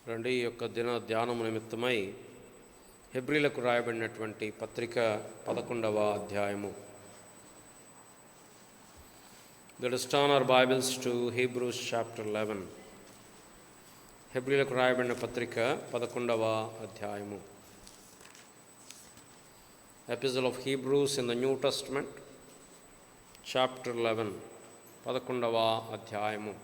రండి. ఈ యొక్క దిన ధ్యానము నిమిత్తమై హెబ్రీలకు రాయబడినటువంటి పత్రిక 11వ అధ్యాయము. Let us turn our Bibles to Hebrews chapter 11. హెబ్రీలకు రాయబడిన పత్రిక 11వ అధ్యాయము. Epistle of Hebrews in the New Testament, chapter 11, 11వ అధ్యాయము.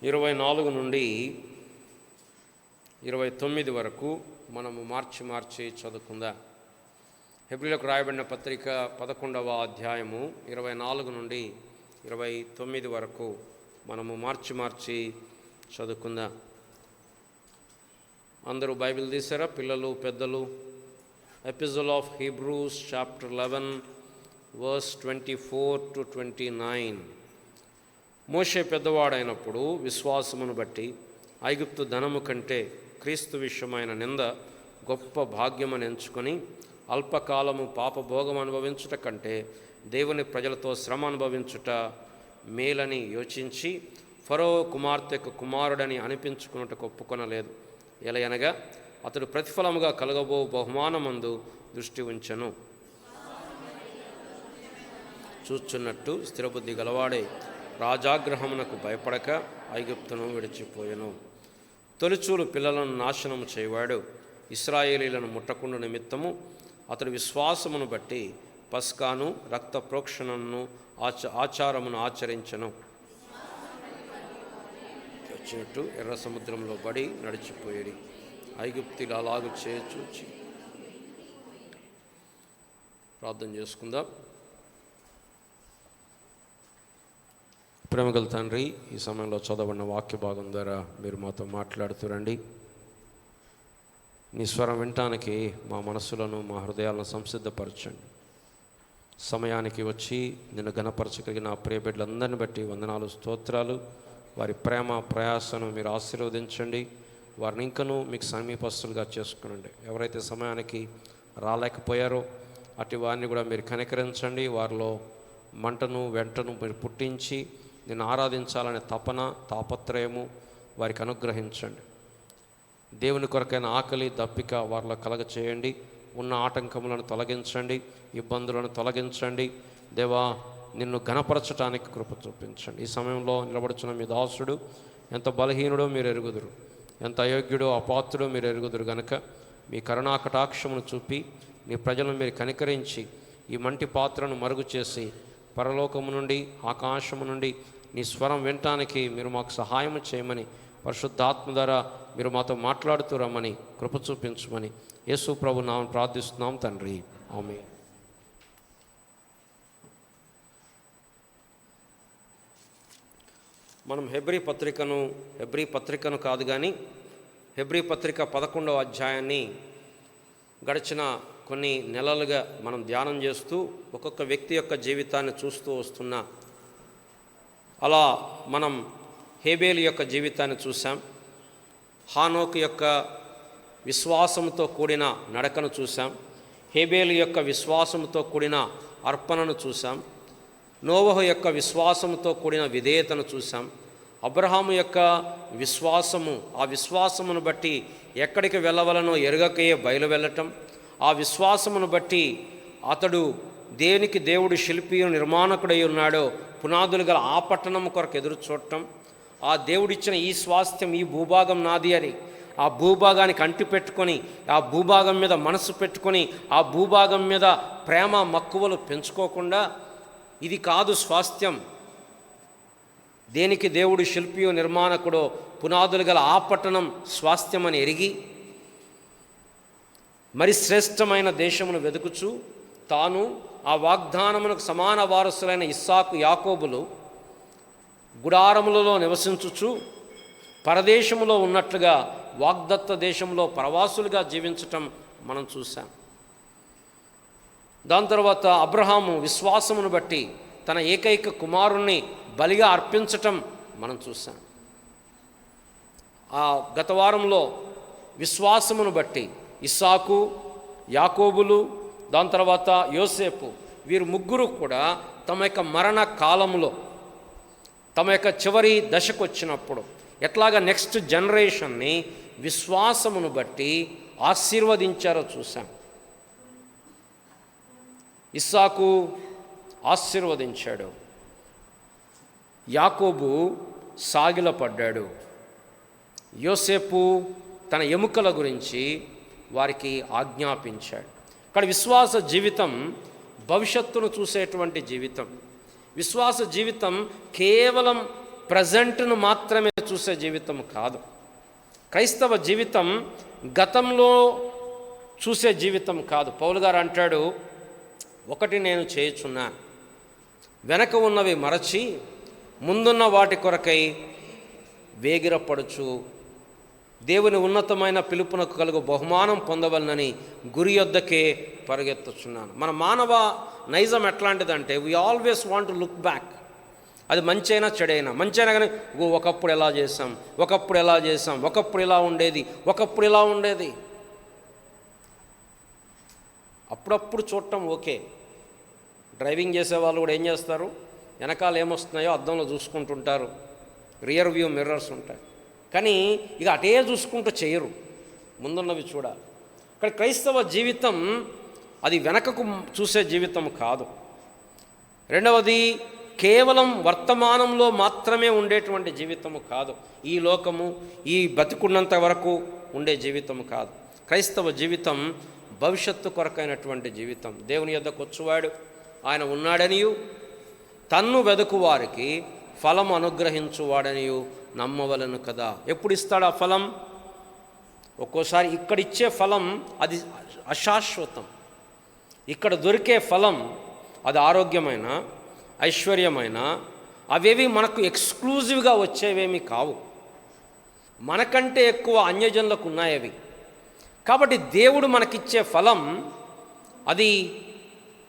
ఇరవై 24 నుండి 29 వరకు మనము మార్చి చదువుకుందాం. హెబ్రీలకు రాయబడిన పత్రిక 11వ అధ్యాయము 24 నుండి 29 వరకు మనము మార్చి చదువుకుందాం. అందరూ బైబిల్ తీసారా? పిల్లలు, పెద్దలు. Episode of Hebrews chapter 11 verse 24 to 29. మోషే పెద్దవాడైనప్పుడు విశ్వాసమును బట్టి ఐగుప్తు ధనము కంటే క్రీస్తు విషయమైన నింద గొప్ప భాగ్యమని ఎంచుకొని అల్పకాలము పాపభోగం అనుభవించుట కంటే దేవుని ప్రజలతో శ్రమ అనుభవించుట మేలని యోచించి ఫరో కుమార్తెకు కుమారుడని అనిపించుకున్నట్టుకు ఒప్పుకొనలేదు. ఎలయనగా అతడు ప్రతిఫలముగా కలగబో బహుమానమందు దృష్టి ఉంచెను. చూచున్నట్టు స్థిరబుద్ధి గలవాడే రాజాగ్రహమునకు భయపడక ఐగుప్తును విడిచిపోయెను. తొలిచూలు పిల్లలను నాశనము చేయవాడు ఇశ్రాయేలీలను ముట్టకుండా నిమిత్తము అతడు విశ్వాసమును బట్టి పస్కాను రక్త ప్రోక్షణను ఆచారమును ఆచరించెను. వచ్చినట్టు ఎర్ర సముద్రంలో పడి నడిచిపోయేది. ఐగుప్తులు అలాగు చూచి ప్రార్థన చేసుకుందాం. ప్రేమగల తండ్రి, ఈ సమయంలో చదవబడిన వాక్య భాగం ద్వారా మీరు మాతో మాట్లాడుతురండి. నీ స్వరం వినటానికి మా మనస్సులను, మా హృదయాలను సంసిద్ధపరచండి. సమయానికి వచ్చి నిన్ను ఘనపరచగలిగిన ప్రియ బిడ్డలందరిని బట్టి వందనాలు, స్తోత్రాలు. వారి ప్రేమ ప్రయాసను మీరు ఆశీర్వదించండి. వారిని ఇంకనూ మీకు సమీపస్తులుగా చేసుకునండి. ఎవరైతే సమయానికి రాలేకపోయారో అటు వారిని కూడా మీరు కనికరించండి. వారిలో మంటను వెంటను మీరు పుట్టించి నిన్ను ఆరాధించాలనే తపన, తాపత్రయము వారికి అనుగ్రహించండి. దేవుని కొరకైన ఆకలి, దప్పిక వారిలో కలగ చేయండి. ఉన్న ఆటంకములను తొలగించండి, ఇబ్బందులను తొలగించండి. దేవా, నిన్ను ఘనపరచటానికి కృప చూపించండి. ఈ సమయంలో నిలబడుచున్న మీ దాసుడు ఎంత బలహీనుడో మీరు ఎరుగుదురు, ఎంత అయోగ్యుడో అపాత్రుడో మీరు ఎరుగుదురు గనుక మీ కరుణాకటాక్షమును చూపి మీ ప్రజలను మీరు కనికరించి ఈ మంటి పాత్రను మరుగు చేసి పరలోకము నుండి, ఆకాశము నుండి నీ స్వరం వినటానికి మీరు మాకు సహాయం చేయమని, పరిశుద్ధాత్మ ద్వారా మీరు మాతో మాట్లాడుతూ రమ్మని కృప చూపించమని యేసు ప్రభు నామమున ప్రార్థిస్తున్నాం తండ్రి, ఆమేన్. మనం హెబ్రీ పత్రికను కాదు కానీ హెబ్రీ పత్రిక 11వ అధ్యాయాన్ని గడిచిన కొన్ని నెలలుగా మనం ధ్యానం చేస్తూ ఒక్కొక్క వ్యక్తి యొక్క జీవితాన్ని చూస్తూ వస్తున్నా. అలా మనం హేబేలు యొక్క జీవితాన్ని చూసాం, హానోకు యొక్క విశ్వాసంతో కూడిన నడకను చూసాం, హేబేలు యొక్క విశ్వాసంతో కూడిన అర్పణను చూసాం, నోవహు యొక్క విశ్వాసంతో కూడిన విధేయతను చూసాం, అబ్రహాము యొక్క విశ్వాసము, ఆ విశ్వాసమును బట్టి ఎక్కడికి వెళ్ళవలనో ఎరుగకయే బయలు వెళ్ళటం, ఆ విశ్వాసమును బట్టి అతడు దేనికి దేవుడు శిల్పియు నిర్మాణకుడై ఉన్నాడో పునాదులు గల ఆ పట్టణం కొరకు ఎదురు చూడటం, ఆ దేవుడిచ్చిన ఈ స్వాస్థ్యం, ఈ భూభాగం నాది అని ఆ భూభాగానికి అంటి పెట్టుకొని, ఆ భూభాగం మీద మనసు పెట్టుకొని, ఆ భూభాగం మీద ప్రేమ మక్కువలు పెంచుకోకుండా ఇది కాదు స్వాస్థ్యం, దేనికి దేవుడు శిల్పియు నిర్మాణకుడో పునాదులు గల ఆ పట్టణం స్వాస్థ్యం అని ఎరిగి మరి శ్రేష్టమైన దేశమును వెతుకుచు తాను ఆ వాగ్దానమునకు సమాన వారసులైన ఇస్సాకు, యాకోబులు గుడారములలో నివసించుచు పరదేశములో ఉన్నట్లుగా వాగ్దత్త దేశంలో ప్రవాసులుగా జీవించటం మనం చూసాం. దాని తర్వాత అబ్రహాము విశ్వాసమును బట్టి తన ఏకైక కుమారుణ్ణి బలిగా అర్పించటం మనం చూసాం. ఆ గత వారంలో విశ్వాసమును బట్టి ఇస్సాకు, యాకోబులు, దాని తర్వాత యోసేపు వీరు ముగ్గురు కూడా తమ యొక్క మరణ కాలంలో, తమ యొక్క చివరి దశకు వచ్చినప్పుడు ఎట్లాగా నెక్స్ట్ జనరేషన్ని విశ్వాసమును బట్టి ఆశీర్వదించారో చూసాం. ఇస్సాకు ఆశీర్వదించాడు, యాకోబు సాగిలపడ్డాడు, యోసేపు తన ఎముకల గురించి వారికి ఆజ్ఞాపించాడు. ఇక్కడ విశ్వాస జీవితం భవిష్యత్తును చూసేటువంటి జీవితం. విశ్వాస జీవితం కేవలం ప్రజెంట్ను మాత్రమే చూసే జీవితం కాదు. క్రైస్తవ జీవితం గతంలో చూసే జీవితం కాదు. పౌలు గారు అంటాడు, ఒకటి నేను చేయుచున్నా, వెనక ఉన్నవి మరచి ముందున్న వాటి కొరకై వేగిరపడుచు దేవుని ఉన్నతమైన పిలుపునకు కలుగు బహుమానం పొందవలనని గురి యొద్దకే పరిగెత్తుచున్నాను. మన మానవ నైజం ఎట్లాంటిదంటే we always want to look back. అది మంచైనా చెడైనా, మంచైనా కానీ ఒకప్పుడు ఎలా చేసాం, ఒకప్పుడు ఎలా చేసాం, ఒకప్పుడు ఇలా ఉండేది, ఒకప్పుడు ఇలా ఉండేది. అప్పుడప్పుడు చూడటం ఓకే. డ్రైవింగ్ చేసే వాళ్ళు కూడా ఏం చేస్తారు, వెనకాల ఏమొస్తున్నాయో అద్దంలో చూసుకుంటుంటారు, రియర్ వ్యూ మిర్రర్స్ ఉంటాయి. కానీ ఇక అటే చూసుకుంటూ చేయరు, ముందున్నవి చూడాలి. ఇక్కడ క్రైస్తవ జీవితం అది వెనకకు చూసే జీవితం కాదు. రెండవది, కేవలం వర్తమానంలో మాత్రమే ఉండేటువంటి జీవితము కాదు. ఈ లోకము, ఈ బతికున్నంత వరకు ఉండే జీవితము కాదు. క్రైస్తవ జీవితం భవిష్యత్తు కొరకైనటువంటి జీవితం. దేవుని యొద్దకు వచ్చువాడు ఆయన ఉన్నాడనియు, తన్ను వెదుకు వారికి ఫలం అనుగ్రహించువాడనియు నమ్మవలను కదా. ఎప్పుడు ఇస్తాడు ఆ ఫలం? ఒక్కోసారి ఇక్కడిచ్చే ఫలం అది అశాశ్వతం. ఇక్కడ దొరికే ఫలం అది ఆరోగ్యమైన, ఐశ్వర్యమైన, అవేవి మనకు ఎక్స్క్లూజివ్గా వచ్చేవేమీ కావు. మనకంటే ఎక్కువ అన్యజనులకు ఉన్నాయి అవి. కాబట్టి దేవుడు మనకిచ్చే ఫలం అది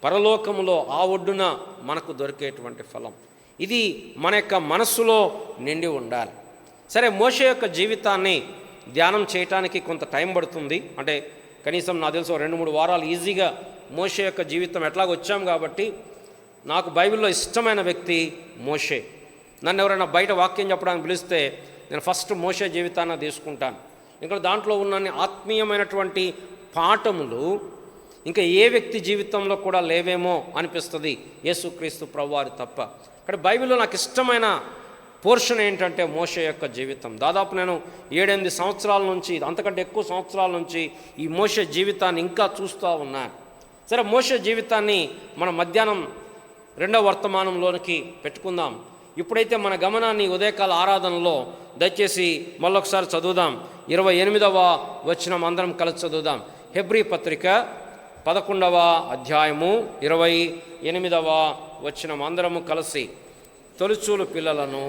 పరలోకములో ఆ ఒడ్డున మనకు దొరికేటువంటి ఫలం. ఇది మన యొక్క మనస్సులో నిండి ఉండాలి. సరే, మోషే యొక్క జీవితాన్ని ధ్యానం చేయటానికి కొంత టైం పడుతుంది. అంటే కనీసం నాకు తెలుసు 2-3 వారాలు ఈజీగా మోషే యొక్క జీవితం ఎట్లాగో వచ్చాం. కాబట్టి నాకు బైబిల్లో ఇష్టమైన వ్యక్తి మోషే. నన్ను ఎవరైనా బయట వాక్యం చెప్పడానికి పిలిస్తే నేను ఫస్ట్ మోషే జీవితాన్ని తీసుకుంటాను. ఇంకా దాంట్లో ఉన్న ఆత్మీయమైనటువంటి పాఠములు ఇంకా ఏ వ్యక్తి జీవితంలో కూడా లేవేమో అనిపిస్తుంది, యేసుక్రీస్తు ప్రభువారు తప్ప. ఇక్కడ బైబిల్లో నాకు ఇష్టమైన పోర్షన్ ఏంటంటే మోషే యొక్క జీవితం. దాదాపు నేను 7-8 సంవత్సరాల నుంచి, అంతకంటే ఎక్కువ సంవత్సరాల నుంచి ఈ మోషే జీవితాన్ని ఇంకా చూస్తూ ఉన్నాను. సరే, మోషే జీవితాన్ని మన మధ్యాహ్నం 2వ వర్తమానంలోనికి పెట్టుకుందాం. ఇప్పుడైతే మన గమనాన్ని ఉదయకాల ఆరాధనలో దయచేసి మళ్ళొకసారి చదువుదాం. 28వ వచనం అందరం కలిసి చదువుదాం. హెబ్రీ పత్రిక 11వ అధ్యాయము 28వ వచనం అందరము కలిసి. తొలిచూలు పిల్లలను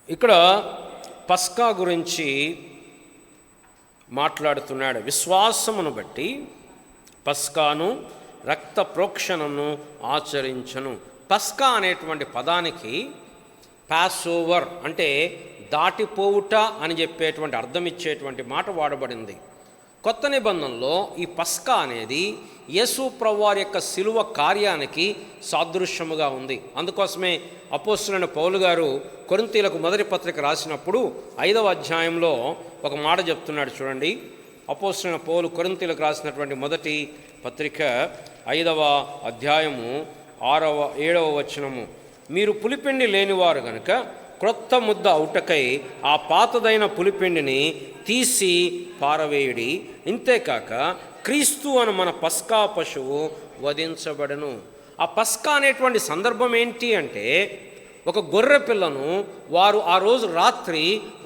ఇక్కడ పస్కా గురించి మాట్లాడుతున్నాడు. విశ్వాసమును బట్టి పస్కాను రక్త ప్రోక్షణను ఆచరించను. పస్కా అనేటువంటి పదానికి పాస్ ఓవర్ అంటే దాటిపోవుట అని చెప్పేటువంటి అర్థం ఇచ్చేటువంటి మాట వాడబడింది. కొత్త నిబంధనలో ఈ పస్కా అనేది యేసు ప్రభువారి యొక్క శిలువ కార్యానికి సాదృశ్యముగా ఉంది. అందుకోసమే అపోస్తలుడైన పౌలు గారు కొరింథీయులకు మొదటి పత్రిక రాసినప్పుడు 5వ అధ్యాయంలో ఒక మాట చెప్తున్నాడు. చూడండి, అపోస్తలుడైన పౌలు కొరింథీయులకు రాసినటువంటి మొదటి పత్రిక 5వ అధ్యాయము 7వ వచనము. మీరు పులిపిండి లేనివారు గనుక క్రొత్త ముద్ద అవుటకై ఆ పాతదైన పులిపిండిని తీసి పారవేయుడి. ఇంతేకాక క్రీస్తు అను మన పస్కా పశువు వధించబడను. ఆ పస్కా అనేటువంటి సందర్భం ఏంటి అంటే, ఒక గొర్రె పిల్లను వారు ఆ రోజు రాత్రి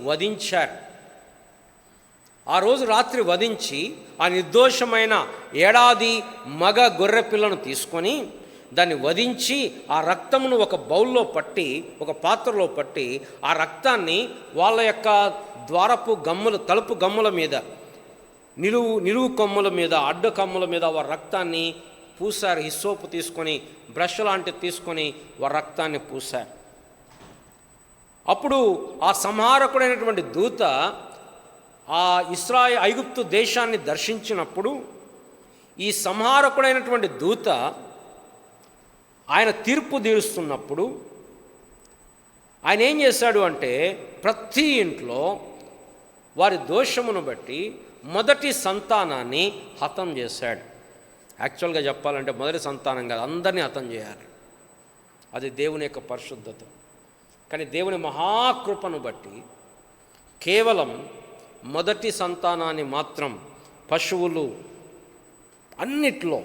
వధించారు. ఆ రోజు రాత్రి వధించి ఆ నిర్దోషమైన ఏడాది మగ గొర్రె పిల్లను తీసుకొని దాన్ని వధించి ఆ రక్తమును ఒక బౌల్లో పట్టి, ఒక పాత్రలో పట్టి, ఆ రక్తాన్ని వాళ్ళ యొక్క ద్వారపు గమ్ముల, తలుపు గమ్ముల మీద, నిలువు కొమ్ముల మీద, అడ్డు కమ్ముల మీద వారి రక్తాన్ని పూసారు. హిస్సోపు తీసుకొని, బ్రష్ లాంటివి తీసుకొని వారి రక్తాన్ని పూసారు. అప్పుడు ఆ సంహారకుడైనటువంటి దూత ఆ ఐగుప్తు దేశాన్ని దర్శించినప్పుడు ఈ సంహారకుడైనటువంటి దూత ఆయన తీర్పు తీరుస్తున్నప్పుడు ఆయన ఏం చేశాడు అంటే ప్రతి ఇంట్లో వారి దోషమును బట్టి మొదటి సంతానాన్ని హతం చేశాడు. యాక్చువల్గా చెప్పాలంటే మొదటి సంతానం కాదు, అందరినీ హతం చేయాలి. అది దేవుని యొక్క పరిశుద్ధత. కానీ దేవుని మహాకృపను బట్టి కేవలం మొదటి సంతానాన్ని మాత్రం పశువులు అన్నిట్లో,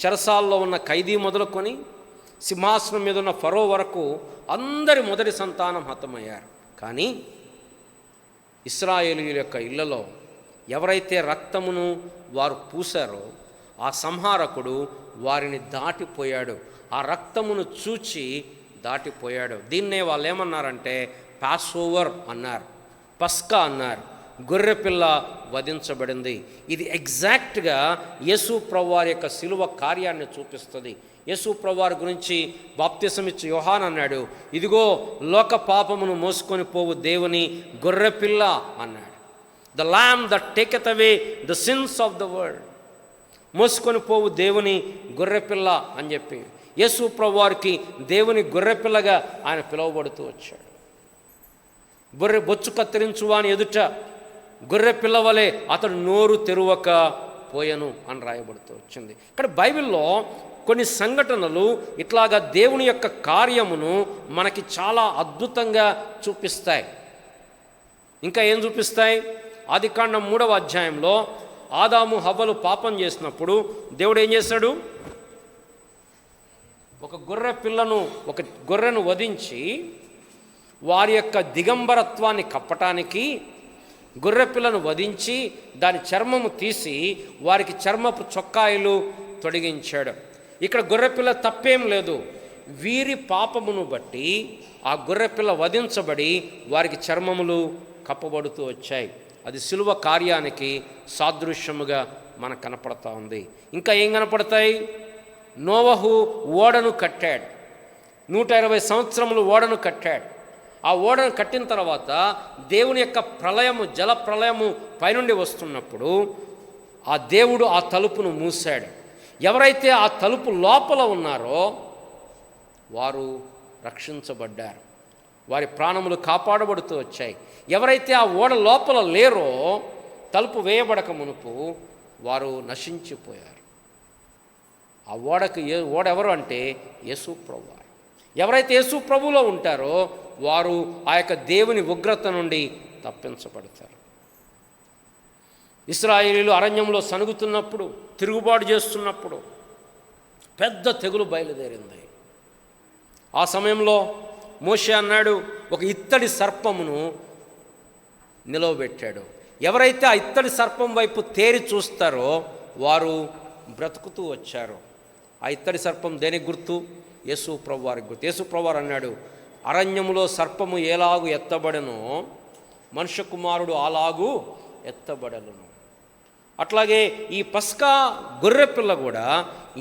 చెరసాల్లో ఉన్న ఖైదీ మొదలుకొని సింహాసనం మీద ఉన్న ఫరో వరకు అందరి మొదటి సంతానం హతమయ్యారు. కానీ ఇశ్రాయేలీయుల యొక్క ఇళ్లలో ఎవరైతే రక్తమును వారు పూశారో ఆ సంహారకుడు వారిని దాటిపోయాడు. ఆ రక్తమును చూచి దాటిపోయాడు. దీన్నే వాళ్ళు ఏమన్నారంటే పాస్ ఓవర్ అన్నారు, పస్కా అన్నారు. గొర్రెపిల్ల వధించబడింది. ఇది ఎగ్జాక్ట్గా యేసు ప్రభువారి యొక్క శిలువ కార్యాన్ని చూపిస్తుంది. యేసు ప్రభువారి గురించి బాప్తిసమిచ్చి యోహాన్ అన్నాడు, ఇదిగో లోక పాపమును మోసుకొని పోవు దేవుని గొర్రెపిల్ల అన్నాడు. The lamb that taketh away the sins of the world. మోసుకొని పోవు దేవుని గొర్రెపిల్ల అని చెప్పి యేసు ప్రభువారికి దేవుని గొర్రెపిల్లగా ఆయన పిలువబడుతూ వచ్చాడు. గొర్రె బొచ్చు కత్తిరించువాని ఎదుట గొర్రె పిల్లవలే అతడు నోరు తెరువక పోయెను అని రాయబడుతూ వచ్చింది. ఇక్కడ బైబిల్లో కొన్ని సంఘటనలు ఇట్లాగా దేవుని యొక్క కార్యమును మనకి చాలా అద్భుతంగా చూపిస్తాయి. ఇంకా ఏం చూపిస్తాయి? ఆదికాండం 3వ అధ్యాయంలో ఆదాము హవ్వలు పాపం చేసినప్పుడు దేవుడు ఏం చేశాడు? ఒక గొర్రెను వధించి వారి యొక్క దిగంబరత్వాన్ని కప్పటానికి గొర్రెపిల్లను వధించి దాని చర్మము తీసి వారికి చర్మపు చొక్కాయలు తొడిగించాడు. ఇక్కడ గొర్రెపిల్ల తప్పేం లేదు. వీరి పాపమును బట్టి ఆ గొర్రెపిల్ల వధించబడి వారికి చర్మములు కప్పబడుతూ వచ్చాయి. అది శిలువ కార్యానికి సాదృశ్యముగా మనకు కనపడతా ఉంది. ఇంకా ఏం కనపడతాయి? నోవహు ఓడను కట్టాడు. 120 సంవత్సరములు ఓడను కట్టాడు. ఆ ఓడను కట్టిన తర్వాత దేవుని యొక్క ప్రళయము, జల ప్రళయము పైనుండి వస్తున్నప్పుడు ఆ దేవుడు ఆ తలుపును మూసాడు. ఎవరైతే ఆ తలుపు లోపల ఉన్నారో వారు రక్షించబడ్డారు, వారి ప్రాణములు కాపాడబడుతూ వచ్చాయి. ఎవరైతే ఆ ఓడ లోపల లేరో, తలుపు వేయబడక మునుపు వారు నశించిపోయారు. ఆ ఓడ ఎవరు అంటే యేసు ప్రభువు. ఎవరైతే యేసు ప్రభువులో ఉంటారో వారు ఆ యొక్క దేవుని ఉగ్రత నుండి తప్పించబడతారు. ఇశ్రాయేలీయులు అరణ్యంలో సనుగుతున్నప్పుడు, తిరుగుబాటు చేస్తున్నప్పుడు పెద్ద తెగులు బయలుదేరింది. ఆ సమయంలో మోషే అన్నాడు, ఒక ఇత్తడి సర్పమును నిలవబెట్టాడు. ఎవరైతే ఆ ఇత్తడి సర్పం వైపు తేరి చూస్తారో వారు బ్రతుకుతూ వచ్చారు. ఆ ఇత్తడి సర్పం దేనికి గుర్తు? యేసు ప్రభువారికి గుర్తు. యేసు ప్రభువారు అన్నాడు, అరణ్యములో సర్పము ఎలాగు ఎత్తబడెనో మనుష్య కుమారుడు అలాగూ ఎత్తబడలను. అట్లాగే ఈ పస్కా గొర్రెపిల్ల కూడా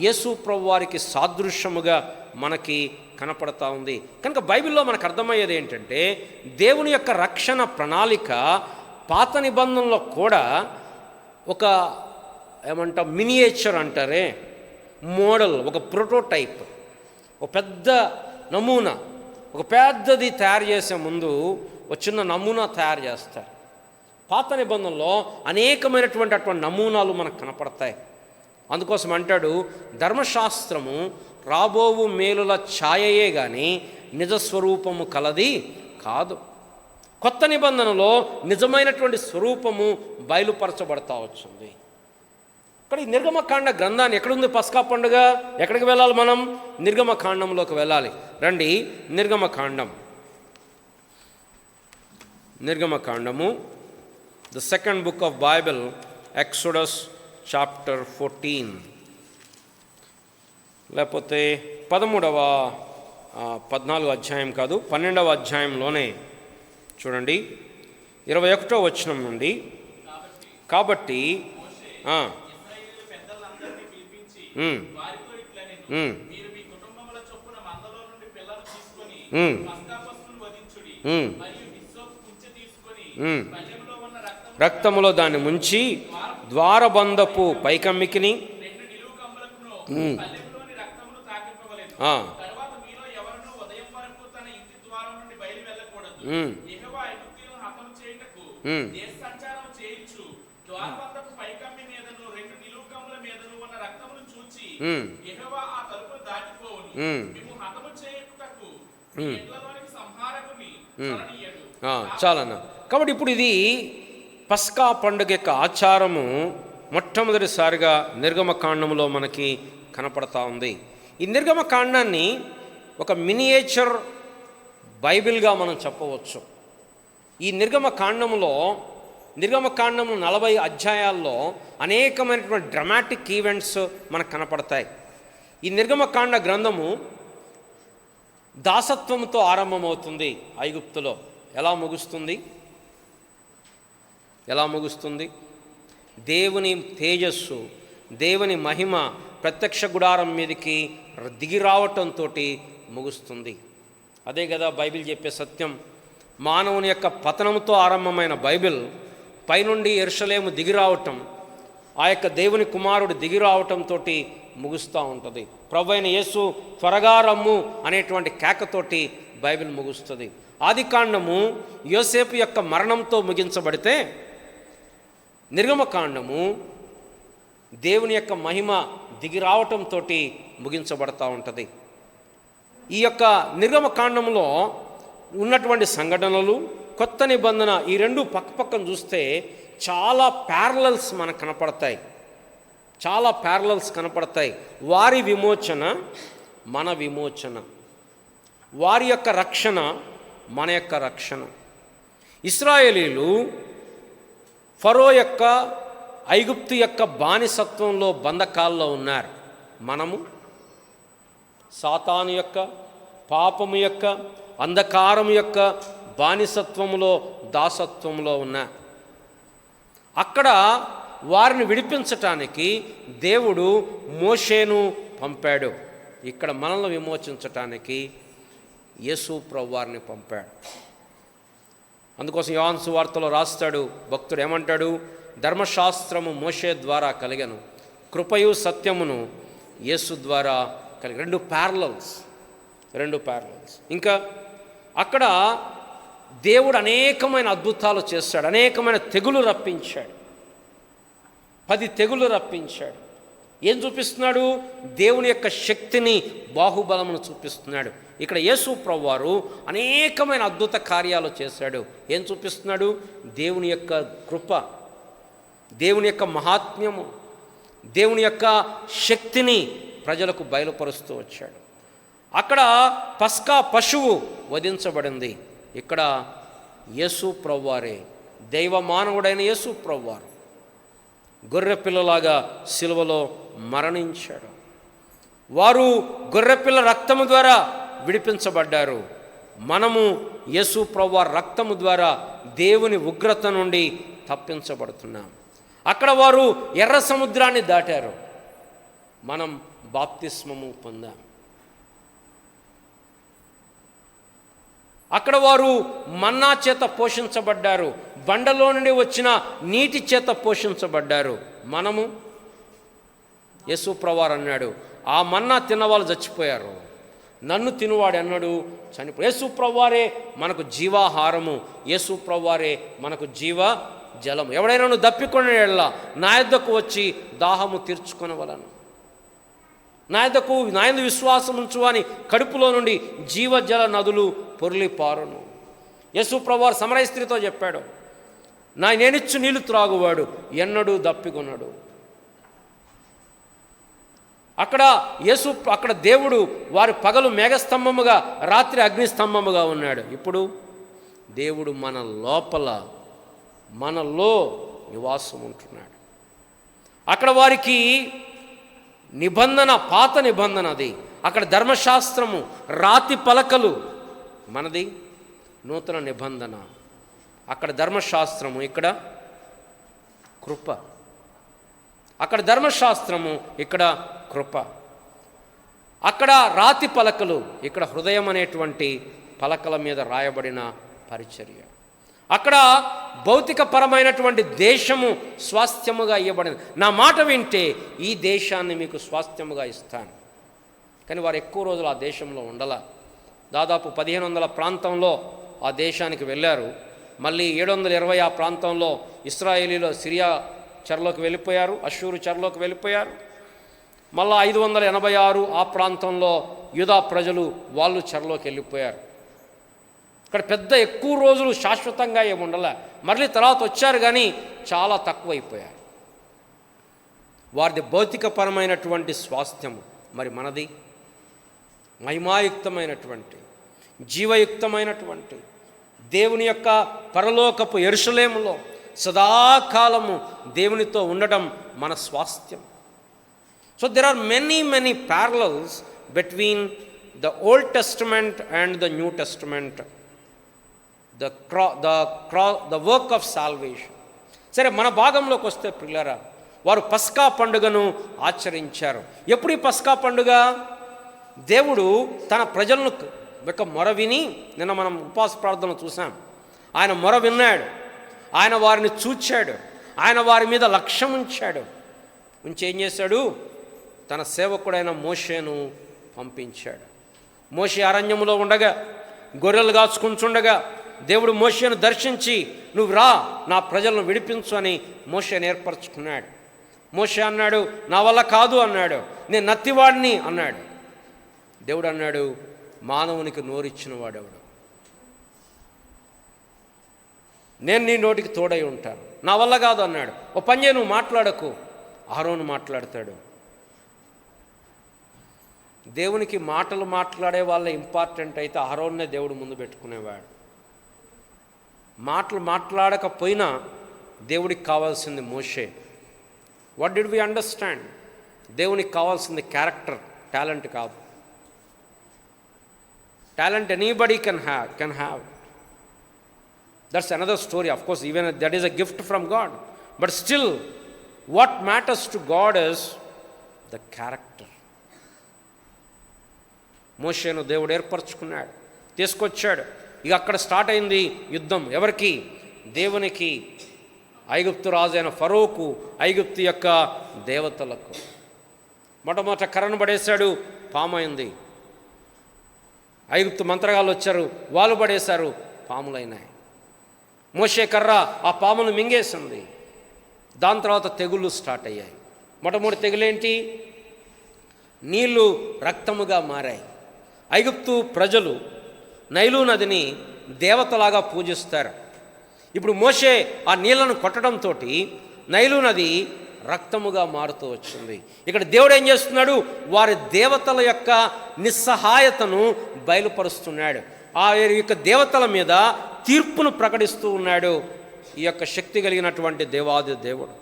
యేసు ప్రభువారికి సాదృశ్యముగా మనకి కనపడతా ఉంది. కనుక బైబిల్లో మనకు అర్థమయ్యేది ఏంటంటే దేవుని యొక్క రక్షణ ప్రణాళిక పాత నిబంధనలో కూడా ఒక ఏమంటాం మినియేచర్ అంటారే, మోడల్, ఒక ప్రోటోటైప్, ఒక పెద్ద నమూనా, ఒక పెద్దది తయారు చేసే ముందు ఒక చిన్న నమూనా తయారు చేస్తారు. పాత నిబంధనలో అనేకమైనటువంటి అటువంటి నమూనాలు మనకు కనపడతాయి. అందుకోసం అంటాడు, ధర్మశాస్త్రము రాబోవు మేలుల ఛాయయే కానీ నిజస్వరూపము కలది కాదు. కొత్త నిబంధనలో నిజమైనటువంటి స్వరూపము బయలుపరచబడతా వచ్చింది. ఇక్కడ ఈ నిర్గమకాండ గ్రంథాన్ని ఎక్కడుంది పస్కా పండుగ? ఎక్కడికి వెళ్ళాలి మనం? నిర్గమకాండంలోకి వెళ్ళాలి. రండి, నిర్గమకాండము the second book of Bible, exodus chapter 14, లేకపోతే 14వ అధ్యాయం కాదు, 12వ అధ్యాయంలోనే చూడండి, 21వ వచనం నుండి. కాబట్టి రక్తములో దాన్ని ముంచి ద్వారబంధపు పైకమ్మికిని చాలన్నా. కాబట్టి ఇప్పుడు ఇది పస్కా పండుగ యొక్క ఆచారము మొట్టమొదటిసారిగా నిర్గమకాండంలో మనకి కనపడతా ఉంది. ఈ నిర్గమకాండాన్ని ఒక మినియేచర్ బైబిల్గా మనం చెప్పవచ్చు. ఈ నిర్గమకాండంలో 40 అధ్యాయాల్లో అనేకమైనటువంటి డ్రమాటిక్ ఈవెంట్స్ మనకు కనపడతాయి. ఈ నిర్గమకాండ గ్రంథము దాసత్వంతో ఆరంభమవుతుంది. ఐగుప్తులో ఎలా ముగుస్తుంది? దేవుని తేజస్సు, దేవుని మహిమ ప్రత్యక్ష గుడారం మీదకి దిగి రావటంతో ముగుస్తుంది. అదే కదా బైబిల్ చెప్పే సత్యం. మానవుని యొక్క పతనంతో ఆరంభమైన బైబిల్ పైనుండి యెరూషలేము దిగి రావటం, ఆ యొక్క దేవుని కుమారుడు దిగి రావటంతో ముగుస్తూ ఉంటుంది. ప్రభువైన యేసు త్వరగా రమ్ము అనేటువంటి కేకతోటి బైబిల్ ముగుస్తుంది. ఆదికాండము యోసేపు యొక్క మరణంతో ముగించబడితే నిర్గమకాండము దేవుని యొక్క మహిమ దిగి రావటంతో ముగించబడతా ఉంటుంది. ఈ యొక్క నిర్గమకాండంలో ఉన్నటువంటి సంఘటనలు, కొత్త నిబంధన, ఈ రెండు పక్కపక్కన చూస్తే చాలా ప్యారలల్స్ మనకు కనపడతాయి. వారి విమోచన, మన విమోచన, వారి యొక్క రక్షణ, మన యొక్క రక్షణ. ఇశ్రాయేలీలు ఫరో యొక్క, ఐగుప్తు యొక్క బానిసత్వంలో, బంధకాల్లో ఉన్నారు. మనము సాతాను యొక్క, పాపము యొక్క, అంధకారం యొక్క బానిసత్వములో, దాసత్వంలో ఉన్నా. అక్కడ వారిని విడిపించటానికి దేవుడు మోషేను పంపాడు. ఇక్కడ మనల్ని విమోచించటానికి యేసు ప్రభువారిని పంపాడు. అందుకోసం యోహాను సువార్తలో రాస్తాడు భక్తుడు, ఏమంటాడు? ధర్మశాస్త్రము మోషే ద్వారా కలిగను, కృపయు సత్యమును యేసు ద్వారా కలిగి. రెండు ప్యారలల్స్. ఇంకా అక్కడ దేవుడు అనేకమైన అద్భుతాలు చేశాడు, అనేకమైన తెగులు రప్పించాడు. 10 తెగులు రప్పించాడు. ఏం చూపిస్తున్నాడు? దేవుని యొక్క శక్తిని, బాహుబలమును చూపిస్తున్నాడు. ఇక్కడ యేసు ప్రభువారు అనేకమైన అద్భుత కార్యాలు చేశాడు. ఏం చూపిస్తున్నాడు? దేవుని యొక్క కృప, దేవుని యొక్క మహాత్మ్యము, దేవుని యొక్క శక్తిని ప్రజలకు బయలుపరుస్తూ వచ్చాడు. అక్కడ పస్కా పశువు వధించబడింది. ఇక్కడ యేసు ప్రభువారే, దైవ మానవుడైన యేసు ప్రభువారు గొర్రెపిల్లలాగా సిలువలో మరణించాడు. వారు గొర్రెపిల్ల రక్తము ద్వారా విడిపించబడ్డారు. మనము యేసు ప్రభువారి రక్తము ద్వారా దేవుని ఉగ్రత నుండి తప్పించబడుతున్నాం. అక్కడ వారు ఎర్ర సముద్రాన్ని దాటారు, మనం బాప్తిస్మము పొందాం. అక్కడ వారు మన్నా చేత పోషించబడ్డారు, బండలో నుండి వచ్చిన నీటి చేత పోషించబడ్డారు. మనము యేసు ప్రభువారు అన్నాడు, ఆ మన్నా తిన్నవాళ్ళు చచ్చిపోయారు, నన్ను తినువాడు అన్నాడు చనిపోయాడు. యేసు ప్రభువారే మనకు జీవాహారము, యేసు ప్రభువారే మనకు జీవ జలము. ఎవడైనా నువ్వు దప్పికొనే ఎడల నా యొద్దకు వచ్చి దాహము తీర్చుకొనవలను, నా యందు విశ్వాసం ఉంచు అని కడుపులో నుండి జీవజల నదులు పొర్లి పారును. యేసు ప్రభువారు సమరయ స్త్రీతో చెప్పాడు, నేనిచ్చు నీళ్లు త్రాగువాడు ఎన్నడూ దప్పికొనడు. అక్కడ దేవుడు వారి పగలు మేఘస్తంభముగా, రాత్రి అగ్నిస్తంభముగా ఉన్నాడు. ఇప్పుడు దేవుడు మన లోపల, మనలో నివాసం ఉంటున్నాడు. అక్కడ వారికి నిబంధన, పాత నిబంధన అది. అక్కడ ధర్మశాస్త్రము, రాతి పలకలు. మనది నూతన నిబంధన. అక్కడ ధర్మశాస్త్రము, ఇక్కడ కృప. అక్కడ ధర్మశాస్త్రము, ఇక్కడ కృప. అక్కడ రాతి పలకలు, ఇక్కడ హృదయం అనేటువంటి పలకల మీద రాయబడిన పరిచర్య. అక్కడ భౌతికపరమైనటువంటి దేశము స్వాస్థ్యముగా ఇవ్వబడింది. నా మాట వింటే ఈ దేశాన్ని మీకు స్వాస్థ్యముగా ఇస్తాను. కానీ వారు ఎక్కువ రోజులు ఆ దేశంలో ఉండల. దాదాపు 1500 ప్రాంతంలో ఆ దేశానికి వెళ్ళారు. మళ్ళీ 720 ఆ ప్రాంతంలో ఇశ్రాయేలీలో సిరియా చెరలోకి వెళ్ళిపోయారు, అష్షూరు చెరలోకి వెళ్ళిపోయారు. మళ్ళీ 586 ఆ ప్రాంతంలో యూదా ప్రజలు వాళ్ళు చెరలోకి వెళ్ళిపోయారు. ఇక్కడ పెద్ద ఎక్కువ రోజులు శాశ్వతంగా ఏమి ఉండలే. మళ్ళీ తర్వాత వచ్చారు కానీ చాలా తక్కువైపోయారు. వారిది భౌతికపరమైనటువంటి స్వాస్థ్యము. మరి మనది మహిమాయుక్తమైనటువంటి జీవయుక్తమైనటువంటి దేవుని యొక్క పరలోకపు యెరూషలేములో సదాకాలము దేవునితో ఉండడం మన స్వాస్థ్యం. So there are many parallels between the old testament and the new testament, the work of salvation. సరే, మన భాగంలోకి వస్తే ప్రియులారా, వారు పస్కా పండుగను ఆచరించారు. ఎప్పుడు ఈ పస్కా పండుగ? దేవుడు తన ప్రజలను యొక్క మొర విని, నిన్న మనం ఉపవాస ప్రార్థనలు చూసాం, ఆయన మొర విన్నాడు, ఆయన వారిని చూచాడు, ఆయన వారి మీద లక్ష్యం ఉంచాడు. ఉంచి ఏం చేశాడు? తన సేవకుడైన మోషేను పంపించాడు. మోషే అరణ్యములో ఉండగా, గొర్రెలు కాచుకుంటుండగా దేవుడు మోషేను దర్శించి, నువ్వు రా, నా ప్రజలను విడిపించు అని మోషేను ఏర్పరచుకున్నాడు. మోషే అన్నాడు, నా వల్ల కాదు అన్నాడు, నేను నత్తివాడిని అన్నాడు. దేవుడు అన్నాడు, మానవునికి నోరిచ్చిన వాడెవడు? నేను నీ నోటికి తోడై ఉంటాను, నా వల్ల కాదు అన్నాడు. ఓ పని చేయి, నువ్వు మాట్లాడకు, అహరోను మాట్లాడతాడు. దేవునికి మాటలు మాట్లాడే వాళ్ళ ఇంపార్టెంట్ అయితే అహరోన్నే దేవుడు ముందు పెట్టుకునేవాడు. మాటలు మాట్లాడకపోయినా దేవుడికి కావాల్సింది మోషే. What did we understand? దేవునికి కావాల్సింది క్యారెక్టర్, టాలెంట్ కాదు. Talent anybody can have. That's another story. Of course, even that is a gift from God. But still what matters to God is the character. మోషేను దేవుడు ఏర్పరచుకున్నాడు, తీసుకొచ్చాడు. ఇక అక్కడ start అయింది యుద్ధం. ఎవరికి? దేవునికి. ఐగుప్తు రాజు అయిన ఫరోకు, ఐగుప్తు యొక్క దేవతలకు. మొట్టమొదట కర్రను పడేశాడు, పామైంది. ఐగుప్తు మంత్రగాళ్ళు వచ్చారు, వాళ్ళు పడేశారు, పాములైనాయి. మోషే కర్ర ఆ పామును మింగేసింది. దాని తర్వాత తెగుళ్ళు స్టార్ట్ అయ్యాయి. మొట్టమొదటి తెగులేంటి? నీళ్లు రక్తముగా మారాయి. ఐగుప్తు ప్రజలు నైలు నదిని దేవతలాగా పూజిస్తారు. ఇప్పుడు మోషే ఆ నీళ్లను కొట్టడంతో నైలు నది రక్తముగా మారుతూ వచ్చింది. ఇక్కడ దేవుడు ఏం చేస్తున్నాడు? వారి దేవతల యొక్క నిస్సహాయతను బయలుపరుస్తున్నాడు. ఆ యొక్క దేవతల మీద తీర్పును ప్రకటిస్తూ ఉన్నాడు ఈ యొక్క శక్తి కలిగినటువంటి దేవాది దేవుడు.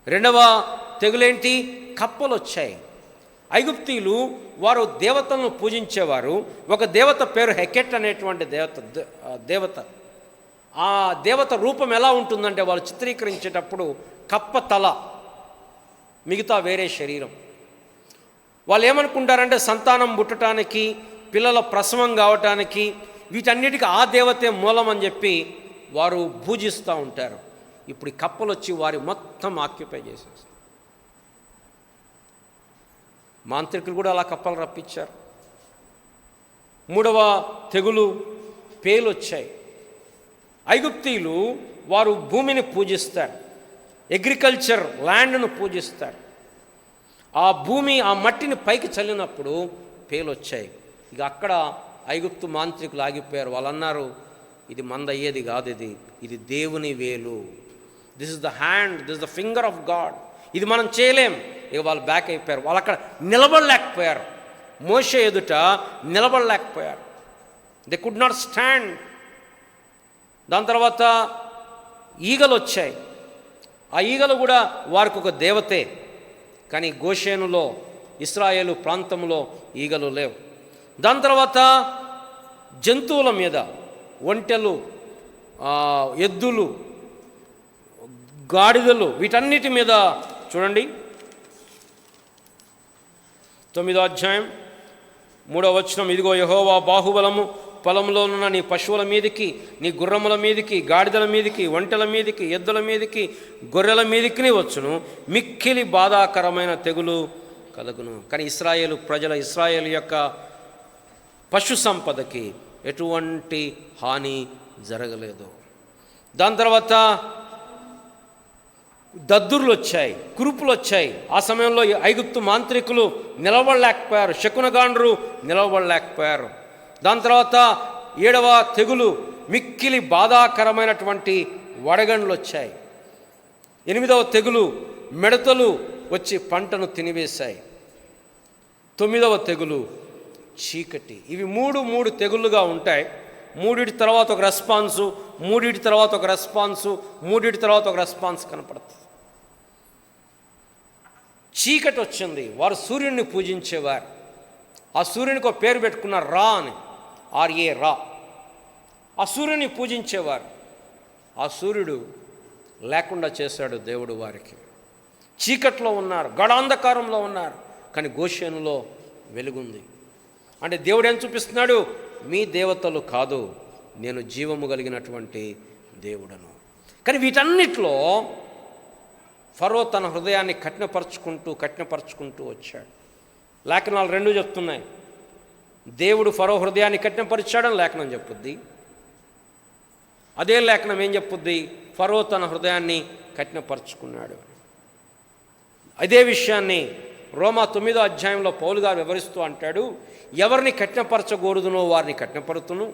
రెండవ తెగులేంటి? కప్పలు వచ్చాయి. ఐగుప్తీయులు వారు దేవతలను పూజించేవారు. ఒక దేవత పేరు హెకెట్ అనేటువంటి దేవత. ఆ దేవత రూపం ఎలా ఉంటుందంటే, వాళ్ళు చిత్రీకరించేటప్పుడు కప్ప తల, మిగతా వేరే శరీరం. వాళ్ళు ఏమనుకుంటారంటే సంతానం పుట్టడానికి, పిల్లల ప్రసవం కావటానికి, వీటన్నిటికీ ఆ దేవతే మూలం అని చెప్పి వారు పూజిస్తూ ఉంటారు. ఇప్పుడు ఈ కప్పలు వచ్చి వారి మొత్తం ఆక్యుపై చేసేస్తారు. మాంత్రికులు కూడా అలా కప్పలు రప్పించారు. మూడవ తెగులు పేలు వచ్చాయి. ఐగుప్తీయులు వారు భూమిని పూజిస్తారు, అగ్రికల్చర్ ల్యాండ్ను పూజిస్తారు. ఆ భూమి, ఆ మట్టిని పైకి చల్లినప్పుడు పేలు వచ్చాయి. ఇక అక్కడ ఐగుప్తు మాంత్రికులు ఆగిపోయారు. వాళ్ళు అన్నారు, ఇది మందయ్యేది కాదు, ఇది దేవుని వేలు, this is the hand, this is the finger of God, ఇది మనం చేయలేం. ఇక వాళ్ళు బ్యాక్ అయిపోయారు. వాళ్ళు అక్కడ నిలబడలేకపోయారు, మోషే ఎదుట నిలబడలేకపోయారు. They could not stand. దాని తర్వాత ఈగలు వచ్చాయి. ఆ ఈగలు కూడా వారికి ఒక దేవతే, కానీ గోషేనులో, ఇశ్రాయేలు ప్రాంతంలో ఈగలు లేవు. దాని తర్వాత జంతువుల మీద, ఒంటెలు, ఎద్దులు, గాడిదలు, వీటన్నిటి మీద చూడండి. 9వ అధ్యాయం 3వ వచనం, ఇదిగో యెహోవా బాహుబలము పొలంలోనున్న నీ పశువుల మీదికి, నీ గుర్రముల మీదికి, గాడిదల మీదికి, ఒంటెల మీదికి, ఎద్దుల మీదికి, గొర్రెల మీదికి వచ్చును. మిక్కిలి బాధాకరమైన తెగులు కలుగును. కానీ ఇశ్రాయేలు యొక్క పశు సంపదకి ఎటువంటి హాని జరగలేదు. దాని తర్వాత దద్దుర్లు వచ్చాయి, కురుపులు వచ్చాయి. ఆ సమయంలో ఐగుప్తు మాంత్రికులు నిలబడలేకపోయారు, శకునగాండ్రు నిలబడలేకపోయారు. దాని తర్వాత 7వ తెగులు మిక్కిలి బాధాకరమైనటువంటి వడగండ్లు వచ్చాయి. 8వ తెగులు మిడతలు వచ్చి పంటను తినివేశాయి. 9వ తెగులు చీకటి. ఇవి మూడు తెగుళ్ళుగా ఉంటాయి. మూడిటి తర్వాత ఒక రెస్పాన్సు, మూడిటి తర్వాత ఒక రెస్పాన్సు, మూడిటి తర్వాత ఒక రెస్పాన్స్ కనపడుతుంది. చీకటి వచ్చింది. వారు సూర్యుడిని పూజించేవారు. ఆ సూర్యునికి ఒక పేరు పెట్టుకున్నారు, రా అని, RA రా. ఆ సూర్యుని పూజించేవారు. ఆ సూర్యుడు లేకుండా చేశాడు దేవుడు వారికి. చీకట్లో ఉన్నారు, గడాంధకారంలో ఉన్నారు. కానీ గోషేనులో వెలుగుంది. అంటే దేవుడు ఏం చూపిస్తున్నాడు? మీ దేవతలు కాదు, నేను జీవము కలిగినటువంటి దేవుడను. కానీ వీటన్నిటిలో ఫరో తన హృదయాన్ని కఠినపరుచుకుంటూ వచ్చాడు. లేఖనాలు 2 చెప్తున్నాయి. దేవుడు ఫరో హృదయాన్ని కఠినపరిచాడని లేఖనం చెప్పుద్ది. అదే లేఖనం ఏం చెప్పుద్ది? ఫరో తన హృదయాన్ని కఠినపరుచుకున్నాడు. అదే విషయాన్ని రోమా 9వ అధ్యాయంలో పౌలు గారు వివరిస్తూ అంటాడు, ఎవరిని కఠినపరచకూడదునో వారిని కఠినపరుతును,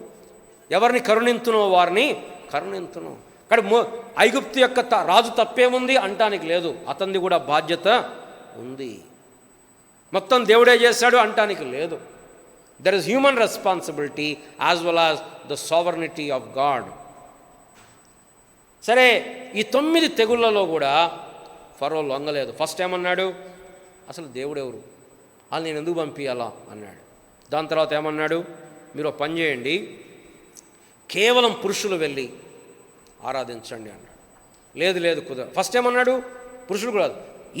ఎవరిని కరుణింతునో వారిని కరుణింతును. కానీ ఐగుప్తు యొక్క రాజు తప్పేముంది అంటానికి లేదు, అతనిది కూడా బాధ్యత ఉంది. మొత్తం దేవుడే చేశాడు అంటానికి లేదు. There is human responsibility as well as the sovereignty of God. సరే, ఈ 9 తెగుళ్లలో కూడా ఫరో లొంగలేదు. ఫస్ట్ ఏమన్నాడు? అసలు దేవుడు ఎవరు, వాళ్ళు నేను ఎందుకు పంపించాలా అన్నాడు. దాని తర్వాత ఏమన్నాడు? మీరు పని చేయండి, కేవలం పురుషులు వెళ్ళి ఆరాధించండి అన్నాడు. లేదు కుదరదు. ఫస్ట్ ఏమన్నాడు? పురుషులు కూడా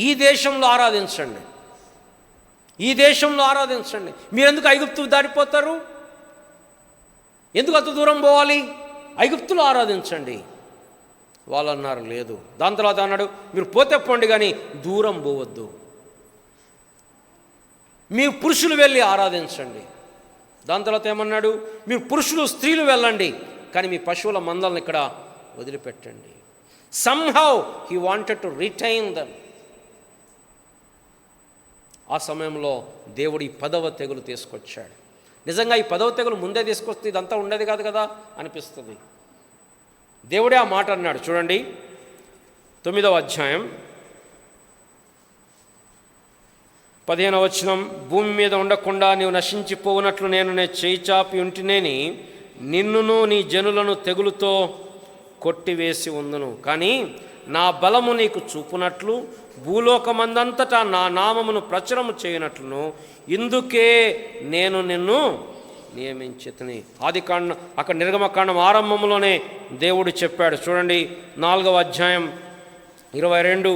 ఈ దేశంలో ఆరాధించండి, ఈ దేశంలో ఆరాధించండి. మీరెందుకు ఐగుప్తు దాటిపోతారు? ఎందుకు అంత దూరం పోవాలి? ఐగుప్తులో ఆరాధించండి. వాళ్ళు అన్నారు లేదు. దాని తర్వాత అన్నాడు, మీరు పోతే పోండి కానీ దూరం పోవద్దు, మీరు పురుషులు వెళ్ళి ఆరాధించండి. దాని తర్వాత ఏమన్నాడు? మీరు పురుషులు స్త్రీలు వెళ్ళండి, కానీ మీ పశువుల మందలను ఇక్కడ వదిలిపెట్టండి. Somehow he wanted to retain them. ఆ సమయంలో దేవుడు ఈ 10వ తెగులు తీసుకొచ్చాడు. నిజంగా ఈ 10వ తెగులు ముందే తీసుకొస్తే ఇదంతా ఉండేది కాదు కదా అనిపిస్తుంది. దేవుడే ఆ మాట అన్నాడు. చూడండి 9వ అధ్యాయం 15వ వచనం, భూమి మీద ఉండకుండా నీవు నశించిపోవునట్లు నేను చేయి చాపి ఉంటినేని నిన్నును నీ జనులను తెగులుతో కొట్టివేసి ఉందును. కానీ నా బలము నీకు చూపునట్లు భూలోకమందంతటా నా నామమును ప్రచురము చేయనట్లును ఇందుకే నేను నిన్ను నియమించితిని. ఆదికాండం, అక్కడ నిర్గమకాండం ఆరంభంలోనే దేవుడు చెప్పాడు. చూడండి 4వ అధ్యాయం 22,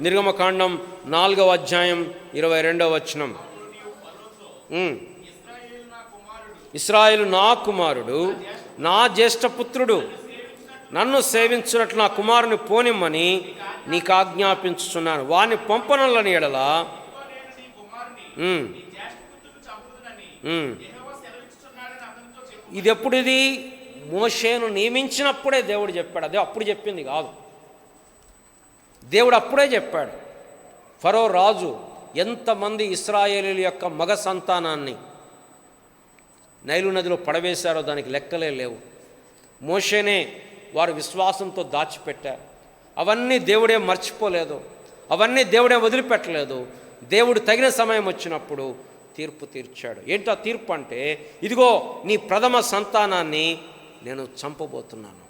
నిర్గమకాండం 4వ అధ్యాయం 22వ వచనం. ఇశ్రాయేలు నా కుమారుడు, నా జ్యేష్ఠపుత్రుడు, నన్ను సేవించున్నట్లు నా కుమారుని పోనిమ్మని నీకు ఆజ్ఞాపించుచున్నాను. వాని పంపనలని ఎడలా ఇది ఎప్పుడు? ఇది మోషేను నియమించినప్పుడే దేవుడు చెప్పాడు. అదే అప్పుడు చెప్పింది కాదు, దేవుడు అప్పుడే చెప్పాడు. ఫరో రాజు ఎంతమంది ఇశ్రాయేలీల యొక్క మగ సంతానాన్ని నైలు నదిలో పడవేశారో దానికి లెక్కలే లేవు. మోషేనే వారు విశ్వాసంతో దాచిపెట్టారు. అవన్నీ దేవుడే మర్చిపోలేదు, అవన్నీ దేవుడే వదిలిపెట్టలేదు. దేవుడు తగిన సమయం వచ్చినప్పుడు తీర్పు తీర్చాడు. ఏంటో తీర్పు అంటే, ఇదిగో నీ ప్రథమ సంతానాన్ని నేను చంపబోతున్నాను.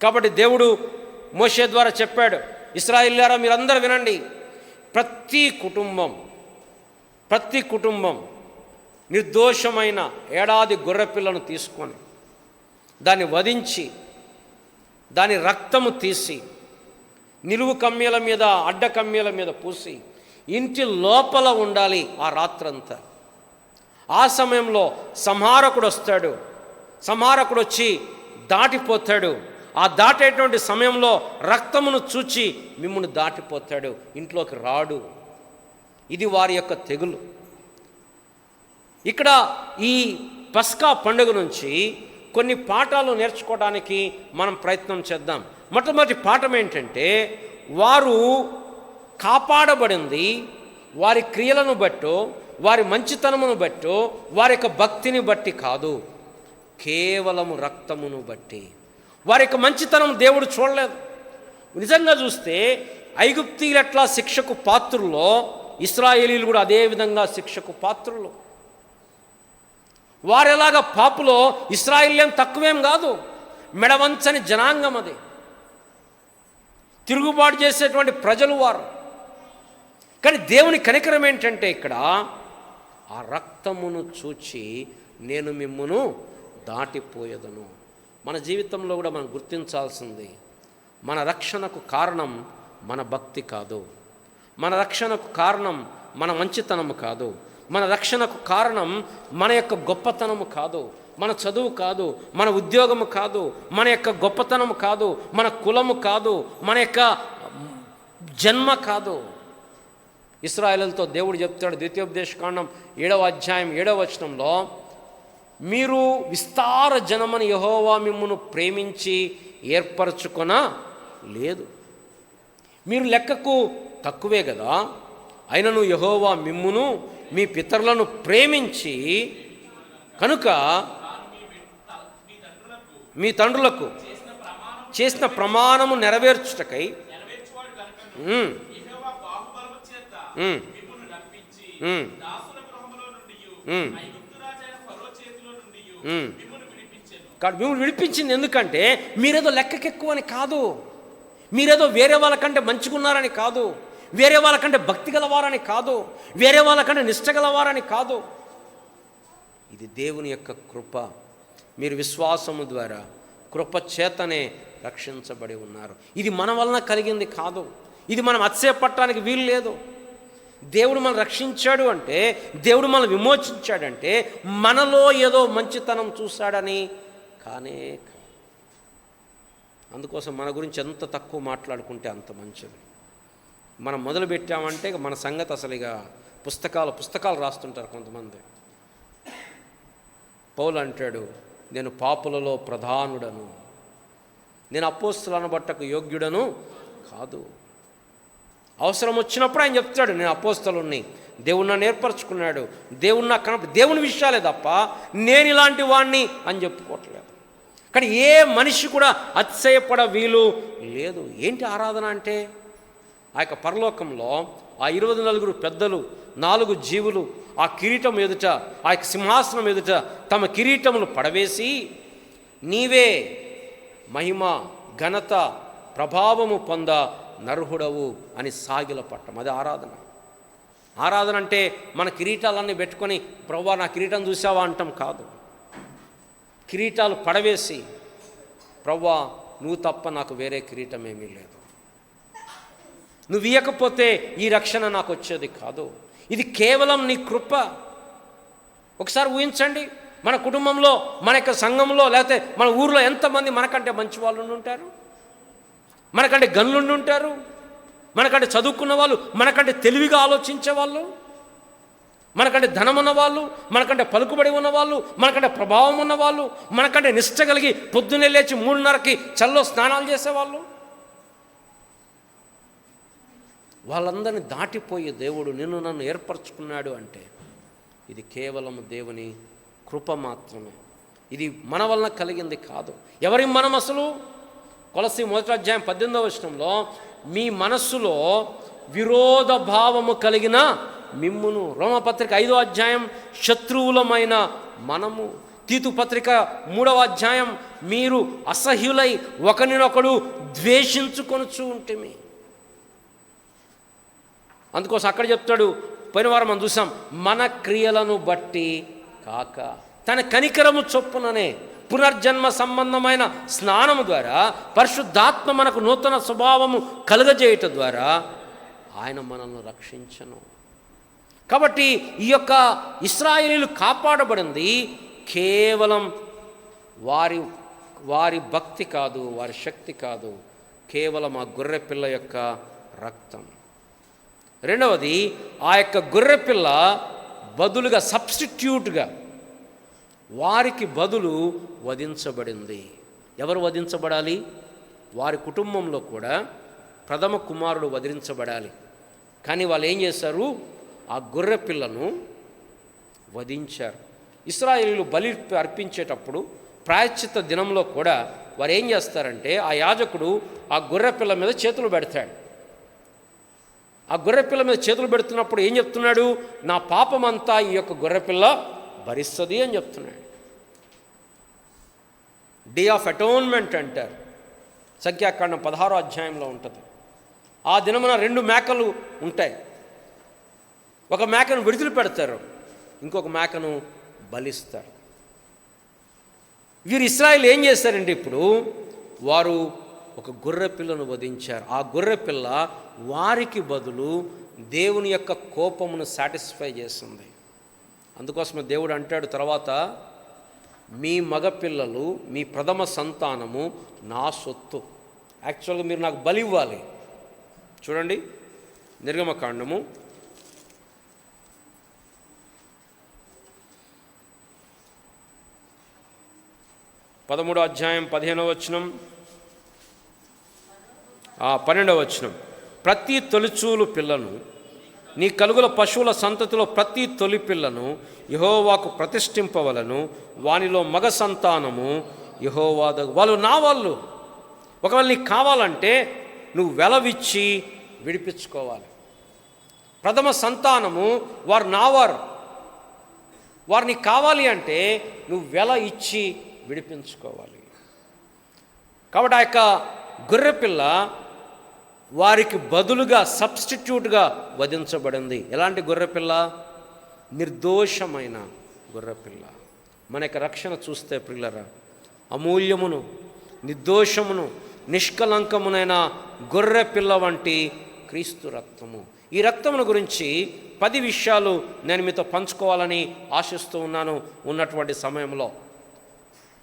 కాబట్టి దేవుడు మోషే ద్వారా చెప్పాడు, ఇశ్రాయేలీయులారా మీరందరూ వినండి, ప్రతి కుటుంబం నిర్దోషమైన ఏడాది గొర్రెపిల్లను తీసుకొని దాన్ని వధించి దాని రక్తము తీసి నిలువు కమ్మీల మీద అడ్డ కమ్మీల మీద పూసి ఇంటి లోపల ఉండాలి ఆ రాత్రంతా. ఆ సమయంలో సంహారకుడు వస్తాడు, సంహారకుడు వచ్చి దాటిపోతాడు. ఆ దాటేటువంటి సమయంలో రక్తమును చూచి మిమ్మును దాటిపోతాడు, ఇంట్లోకి రాడు. ఇది వారి యొక్క తెగులు. ఇక్కడ ఈ పస్కా పండుగ నుంచి కొన్ని పాఠాలు నేర్చుకోవడానికి మనం ప్రయత్నం చేద్దాం. మొట్టమొదటి పాఠం ఏంటంటే, వారు కాపాడబడింది వారి క్రియలను బట్టో, వారి మంచితనమును బట్టో, వారి యొక్క భక్తిని బట్టి కాదు, కేవలము రక్తమును బట్టి. వారి యొక్క మంచితనం దేవుడు చూడలేదు. నిజంగా చూస్తే ఐగుప్తీయులు ఎట్లా శిక్షకు పాత్రుల్లో, ఇశ్రాయేలీలు కూడా అదే విధంగా శిక్షకు పాత్రులు. వారెలాగా పాపులో ఇశ్రాయేలీం తక్కువేం కాదు, మెడవంచని జనాంగం అది, తిరుగుబాటు చేసేటువంటి ప్రజలు వారు. కానీ దేవుని కనికరం ఏంటంటే, ఇక్కడ ఆ రక్తమును చూచి నేను మిమ్మును దాటిపోయేదను. మన జీవితంలో కూడా మనం గుర్తించాల్సింది, మన రక్షణకు కారణం మన భక్తి కాదు, మన రక్షణకు కారణం మన మంచితనము కాదు, మన రక్షణకు కారణం మన యొక్క గొప్పతనము కాదు, మన చదువు కాదు, మన ఉద్యోగము కాదు, మన యొక్క గొప్పతనము కాదు, మన కులము కాదు, మన యొక్క జన్మ కాదు. ఇశ్రాయేలుతో దేవుడు చెప్తాడు ద్వితీయోపదేశకాండం 7వ అధ్యాయం 7వ వచనంలో, మీరు విస్తార జనమని యెహోవా మిమ్మును ప్రేమించి ఏర్పరచుకొన లేదు. మీరు లెక్కకు తక్కువే కదా, అయినను యెహోవా మిమ్మును మీ పితరులను ప్రేమించి కనుక మీ తండ్రులకు చేసిన ప్రమాణము నెరవేర్చుటకై మిమ్మల్ని విడిపించింది. ఎందుకంటే మీరేదో లెక్కకెక్కువని కాదు, మీరేదో వేరే వాళ్ళకంటే మంచిగున్నారని కాదు, వేరే వాళ్ళకంటే భక్తి గలవారని కాదు, వేరే వాళ్ళకంటే నిష్ట గలవారని కాదు. ఇది దేవుని యొక్క కృప. మీరు విశ్వాసము ద్వారా కృప చేతనే రక్షించబడి ఉన్నారు. ఇది మన వలన కలిగింది కాదు, ఇది మనం అతిశయపడటానికి వీలు లేదు. దేవుడు మనం రక్షించాడు అంటే, దేవుడు మనం విమోచించాడంటే మనలో ఏదో మంచితనం చూశాడని కానే కాదు. అందుకోసం మన గురించి ఎంత తక్కువ మాట్లాడుకుంటే అంత మంచిది. మనం మొదలు పెట్టామంటే మన సంగతి అసలు ఇక పుస్తకాలు రాస్తుంటారు కొంతమంది. పౌలు అంటాడు, నేను పాపులలో ప్రధానుడను, నేను అపోస్తలుల అనబట్టకు యోగ్యుడను కాదు. అవసరం వచ్చినప్పుడు ఆయన చెప్తాడు, నేను అపోస్తలుని, దేవుడు నన్ను ఏర్పరచుకున్నాడు, దేవుడు నాకు దేవుని విషయాలే తప్ప నేను ఇలాంటి వాణ్ణి అని చెప్పుకోవట్లేదు. కానీ ఏ మనిషి కూడా అతిశయపడ వీలు లేదు. ఏంటి ఆరాధన అంటే, ఆ యొక్క పరలోకంలో ఆ 24 పెద్దలు, 4 జీవులు ఆ కిరీటం ఎదుట, ఆ యొక్క సింహాసనం ఎదుట తమ కిరీటములు పడవేసి, నీవే మహిమ ఘనత ప్రభావము పొంద నర్హుడవు అని సాగిల పట్టం. అది ఆరాధన. ఆరాధన అంటే మన కిరీటాలన్నీ పెట్టుకొని ప్రభువా నా కిరీటం చూసావా అంటాం కాదు. కిరీటాలు పడవేసి, ప్రభువా నువ్వు తప్ప నాకు వేరే కిరీటం ఏమీ లేదు, నువ్వు ఇయ్యకపోతే ఈ రక్షణ నాకు వచ్చేది కాదు. ఇది కేవలం నీ కృప. ఒకసారి ఊహించండి, మన కుటుంబంలో, మన యొక్క సంఘంలో, లేకపోతే మన ఊరిలో ఎంతమంది మనకంటే మంచి వాళ్ళు ఉంటారు, మనకంటే గనులుండి ఉంటారు, మనకంటే చదువుకున్న వాళ్ళు, మనకంటే తెలివిగా ఆలోచించే వాళ్ళు, మనకంటే ధనం ఉన్నవాళ్ళు, మనకంటే పలుకుబడి ఉన్నవాళ్ళు, మనకంటే ప్రభావం ఉన్నవాళ్ళు, మనకంటే నిష్ట కలిగి పొద్దున్నే లేచి 3:30కి చల్లో స్నానాలు చేసేవాళ్ళు. వాళ్ళందరినీ దాటిపోయి దేవుడు నిన్ను నన్ను ఏర్పరచుకున్నాడు అంటే ఇది కేవలం దేవుని కృప మాత్రమే. ఇది మన వలన కలిగింది కాదు. ఎవరి మనం అసలు? కొలస్సీ 1వ అధ్యాయం 18వ వచనంలో, మీ మనస్సులో విరోధ భావము కలిగిన మిమ్మును. రోమపత్రిక 5వ అధ్యాయం, శత్రువులమైన మనము. తీతు పత్రిక 3వ అధ్యాయం, మీరు అసహ్యులై ఒకరినొకడు ద్వేషించుకొనుచు ఉంటిమి. అందుకోసం అక్కడ చెప్తాడు, పోయిన వారం మనం చూసాం, మన క్రియలను బట్టి కాక తన కనికరము చొప్పుననే పునర్జన్మ సంబంధమైన స్నానము ద్వారా పరిశుద్ధాత్మ మనకు నూతన స్వభావము కలుగజేయటం ద్వారా ఆయన మనల్ని రక్షించను. కాబట్టి ఈ యొక్క ఇశ్రాయేలీలు కాపాడబడింది కేవలం వారి వారి భక్తి కాదు, వారి శక్తి కాదు, కేవలం ఆ గొర్రెపిల్ల యొక్క రక్తం. రెండవది, ఆ యొక్క గొర్రెపిల్ల బదులుగా, సబ్స్టిట్యూట్గా వారికి బదులు వధించబడింది. ఎవరు వధించబడాలి? వారి కుటుంబంలో కూడా ప్రథమ కుమారుడు వధించబడాలి. కానీ వాళ్ళు ఏం చేశారు? ఆ గొర్రెపిల్లను వధించారు. ఇశ్రాయేలీయులు బలి అర్పించేటప్పుడు ప్రాయశ్చిత్త దినంలో కూడా వారు ఏం చేస్తారంటే, ఆ యాజకుడు ఆ గొర్రెపిల్ల మీద చేతులు పెడతాడు. ఆ గొర్రెపిల్ల మీద చేతులు పెడుతున్నప్పుడు ఏం చెప్తున్నాడు? నా పాపమంతా ఈ యొక్క గొర్రెపిల్ల భరిస్తుంది అని చెప్తున్నాడు. డే ఆఫ్ అటోన్మెంట్ అంటారు. సంఖ్యాకాండం 16వ అధ్యాయంలో ఉంటుంది. ఆ దినమున 2 మేకలు ఉంటాయి. ఒక మేకను విడుదల పెడతారు, ఇంకొక మేకను బలిస్తారు. వీరు ఇశ్రాయేలు ఏం చేశారంటే, ఇప్పుడు వారు ఒక గొర్రెపిల్లను వధించారు. ఆ గొర్రెపిల్ల వారికి బదులు దేవుని యొక్క కోపమును సాటిస్ఫై చేస్తుంది. అందుకోసమే దేవుడు అంటాడు తర్వాత, మీ మగపిల్లలు, మీ ప్రథమ సంతానము నా సొత్తు. యాక్చువల్గా మీరు నాకు బలి ఇవ్వాలి. చూడండి, నిర్గమకాండము 13వ అధ్యాయం 15వ వచనం, 12వ వచనం. ప్రతి తొలిచూలు పిల్లను, నీ కలుగుల పశువుల సంతతిలో ప్రతి తొలి పిల్లను యెహోవాకు ప్రతిష్ఠింపవలను. వానిలో మగ సంతానము యెహోవాద. వాళ్ళు నా వాళ్ళు. ఒకవేళ నీకు కావాలంటే నువ్వు వెలవిచ్చి విడిపించుకోవాలి. ప్రథమ సంతానము వారు నావారు. వారు నీకు కావాలి అంటే నువ్వు వెల ఇచ్చి విడిపించుకోవాలి. కాబట్టి ఆ యొక్క గొర్రెపిల్ల వారికి బదులుగా, సబ్స్టిట్యూట్గా వధించబడింది. ఎలాంటి గొర్రెపిల్ల? నిర్దోషమైన గొర్రెపిల్ల. మన యొక్క రక్షణ చూస్తే ప్రియులరా, అమూల్యమును, నిర్దోషమును, నిష్కలంకమునైన గొర్రెపిల్ల వంటి క్రీస్తు రక్తము. ఈ రక్తమును గురించి 10 విషయాలు నేను మీతో పంచుకోవాలని ఆశిస్తూ ఉన్నాను ఉన్నటువంటి సమయంలో.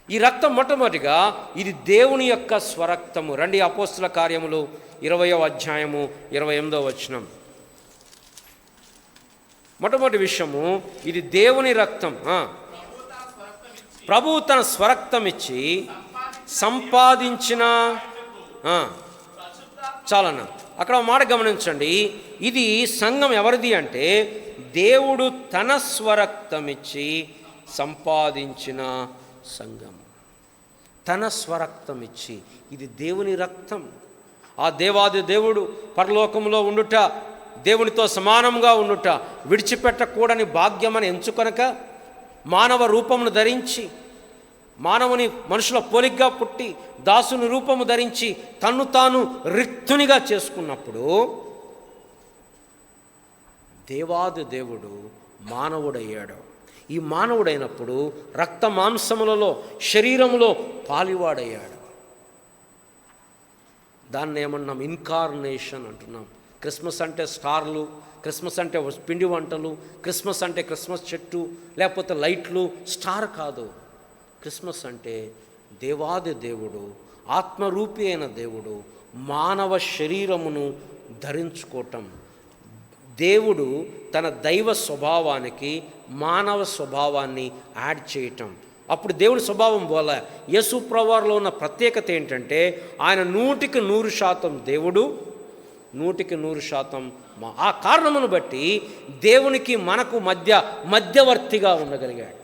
ఈ రక్తం మొట్టమొదటిగా ఇది దేవుని యొక్క స్వరక్తము. రండి, అపోస్తుల కార్యములు 20వ అధ్యాయము 28వ వచనం. మొట్టమొదటి విషయము, ఇది దేవుని రక్తం. ప్రభువు తన స్వరక్తం ఇచ్చి సంపాదించిన చాలన్న. అక్కడ మాట గమనించండి. ఇది సంఘం ఎవరిది అంటే, దేవుడు తన స్వరక్తం ఇచ్చి సంపాదించిన సంఘం. తన స్వరక్తం ఇచ్చి, ఇది దేవుని రక్తం. ఆ దేవాది దేవుడు పరలోకంలో ఉండుట, దేవునితో సమానంగా ఉండుట విడిచిపెట్టకూడని భాగ్యమని ఎంచుకొనక మానవ రూపమును ధరించి, మానవుని మనుషుల పోలికగా పుట్టి దాసుని రూపము ధరించి తన్ను తాను రిక్తునిగా చేసుకున్నప్పుడు దేవాది దేవుడు మానవుడయ్యాడు. ఈ మానవుడైనప్పుడు రక్త మాంసములలో, శరీరములో పాలివాడయ్యాడు. దాన్ని ఏమన్నాం? ఇన్కార్నేషన్ అంటున్నాం. క్రిస్మస్ అంటే స్టార్లు, క్రిస్మస్ అంటే పిండి వంటలు, క్రిస్మస్ అంటే క్రిస్మస్ చెట్టు, లేకపోతే లైట్లు. స్టార్ కాదు. క్రిస్మస్ అంటే దేవాది దేవుడు, ఆత్మరూపి అయిన దేవుడు మానవ శరీరమును ధరించుకోవటం. దేవుడు తన దైవ స్వభావానికి మానవ స్వభావాన్ని యాడ్ చేయటం. అప్పుడు దేవుడి స్వభావం పోలే. యేసు ప్రభువులో ఉన్న ప్రత్యేకత ఏంటంటే, ఆయన 100% దేవుడు, 100% ఆ కారణమును బట్టి దేవునికి మనకు మధ్యవర్తిగా ఉండగలిగాడు.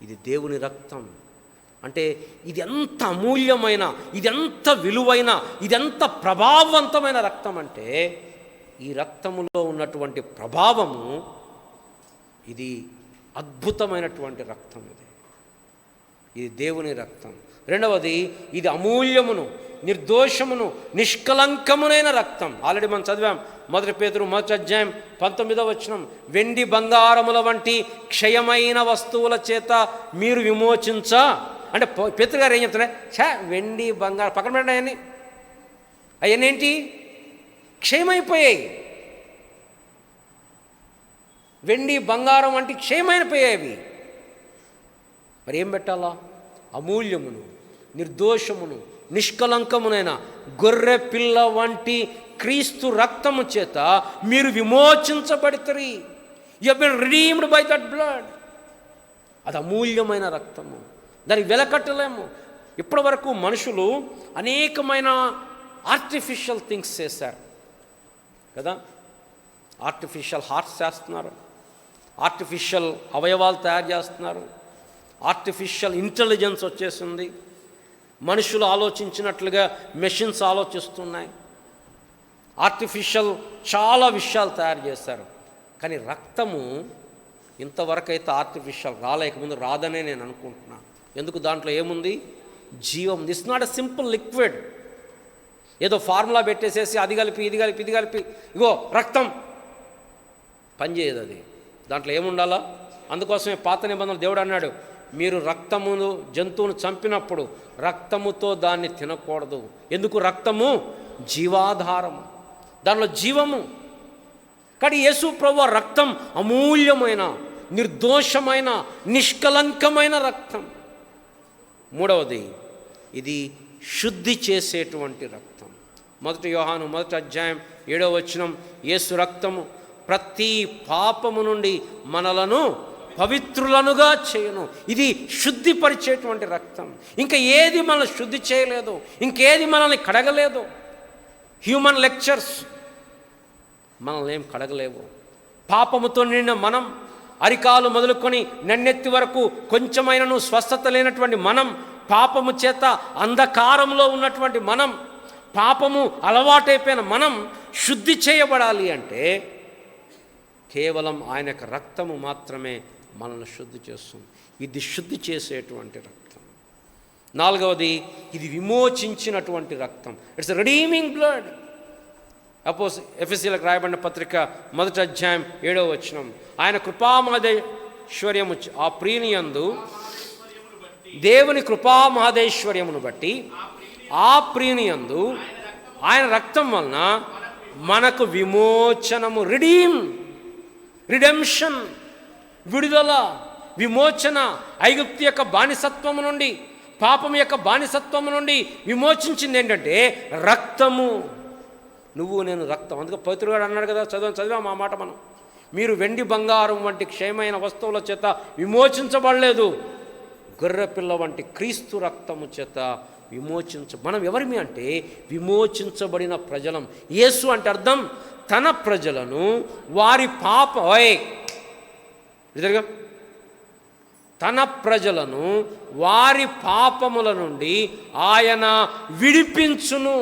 ఇది దేవుని రక్తం. అంటే ఇది ఎంత అమూల్యమైన, ఇది ఎంత విలువైన, ఇది ఎంత ప్రభావవంతమైన రక్తం అంటే, ఈ రక్తములో ఉన్నటువంటి ప్రభావము, ఇది అద్భుతమైనటువంటి రక్తం. ఇది దేవుని రక్తం. రెండవది, ఇది అమూల్యమును, నిర్దోషమును, నిష్కలంకమునైన రక్తం. ఆల్రెడీ మనం చదివాం. 1 పేతురు 1వ అధ్యాయం 19వ వచనం. వెండి బంగారముల వంటి క్షయమైన వస్తువుల చేత మీరు విమోచించ. అంటే పేతురు గారు ఏం చెప్తున్నారు? వెండి బంగారం పక్కన పెట్టండి, అవన్నీ ఏంటి? క్షయమైపోయాయి. వెండి బంగారం వంటి క్షయమైపోయాయి. మరి ఏం పెట్టాలా? అమూల్యమును, నిర్దోషమును, నిష్కలంకమునైన గొర్రె పిల్ల వంటి క్రీస్తు రక్తము చేత మీరు విమోచించబడితిరి. You have been redeemed by that blood. అది అమూల్యమైన రక్తము, దానికి వెలకట్టలేము. ఇప్పటి వరకు మనుషులు అనేకమైన ఆర్టిఫిషియల్ థింగ్స్ చేశారు కదా. ఆర్టిఫిషియల్ హార్ట్స్ చేస్తున్నారు, ఆర్టిఫిషియల్ అవయవాలు తయారు చేస్తున్నారు, ఆర్టిఫిషియల్ ఇంటెలిజెన్స్ వచ్చేసింది. మనుషులు ఆలోచించినట్లుగా మెషిన్స్ ఆలోచిస్తున్నాయి. ఆర్టిఫిషియల్ చాలా విషయాలు తయారు చేశారు. కానీ రక్తము ఇంతవరకు అయితే ఆర్టిఫిషియల్ రాలేకముందు రాదనే నేను అనుకుంటున్నా. ఎందుకు? దాంట్లో ఏముంది? జీవం. This not a simple liquid. ఏదో ఫార్ములా పెట్టేసేసి అది కలిపి ఇది కలిపి ఇది కలిపి ఇగో రక్తం పనిచేయదు. అది దాంట్లో ఏముండాలా? అందుకోసమే పాత నిబంధనలు దేవుడు అన్నాడు, మీరు రక్తమును జంతువును చంపినప్పుడు రక్తముతో దాన్ని తినకూడదు. ఎందుకు? రక్తము జీవాధారము, దానిలో జీవము. కానీ యేసు ప్రభువు రక్తం అమూల్యమైన, నిర్దోషమైన, నిష్కలంకమైన రక్తం. మూడవది, ఇది శుద్ధి చేసేటువంటి రక్తం. 1 యోహాను 1వ అధ్యాయం 7వ వచనం, యేసు రక్తము ప్రతి పాపము నుండి మనలను పవిత్రులనుగా చేయను. ఇది శుద్ధిపరిచేటువంటి రక్తం. ఇంకా ఏది మనల్ని శుద్ధి చేయలేదు, ఇంకేది మనల్ని కడగలేదు. హ్యూమన్ లెక్చర్స్ మనల్ని ఏం కడగలేవు. పాపముతో నిండిన మనం, అరికాలు మొదలుకొని నన్నెత్తి వరకు కొంచెమైనను స్వస్థత లేనటువంటి మనం, పాపము చేత అంధకారంలో ఉన్నటువంటి మనం, పాపము అలవాటైపోయిన మనం శుద్ధి చేయబడాలి అంటే కేవలం ఆయన యొక్క రక్తము మాత్రమే మనల్ని శుద్ధి చేస్తుంది. ఇది శుద్ధి చేసేటువంటి రక్తం. నాలుగవది, ఇది విమోచించినటువంటి రక్తం. It's redeeming blood. ఎఫెసీయులకు రాయబడిన పత్రిక 1వ అధ్యాయం 7వ వచనం, ఆయన కృపామహేశ్వర్యము ఆ ప్రియనియందు దేవుని కృపామహేశ్వర్యమును బట్టి ఆ ప్రియనియందు ఆయన రక్తం వలన మనకు విమోచనము, రిడెంప్షన్, విడుదల, విమోచన. ఐగుప్తు యొక్క బానిసత్వము నుండి, పాపం యొక్క బానిసత్వము నుండి విమోచించింది ఏంటంటే రక్తము. నువ్వు నేను రక్తం. అందుకే పవిత్రుడు అన్నాడు కదా, చదివాం ఆ మాట మనం. మీరు వెండి బంగారం వంటి క్షయమైన వస్తువుల చేత విమోచించబడలేదు, గొర్రెపిల్ల వంటి క్రీస్తు రక్తము చేత మనం ఎవరిమి అంటే విమోచించబడిన ప్రజలం. యేసు అంటే అర్థం తన ప్రజలను వారి తన ప్రజలను వారి పాపముల నుండి ఆయన విడిపించును.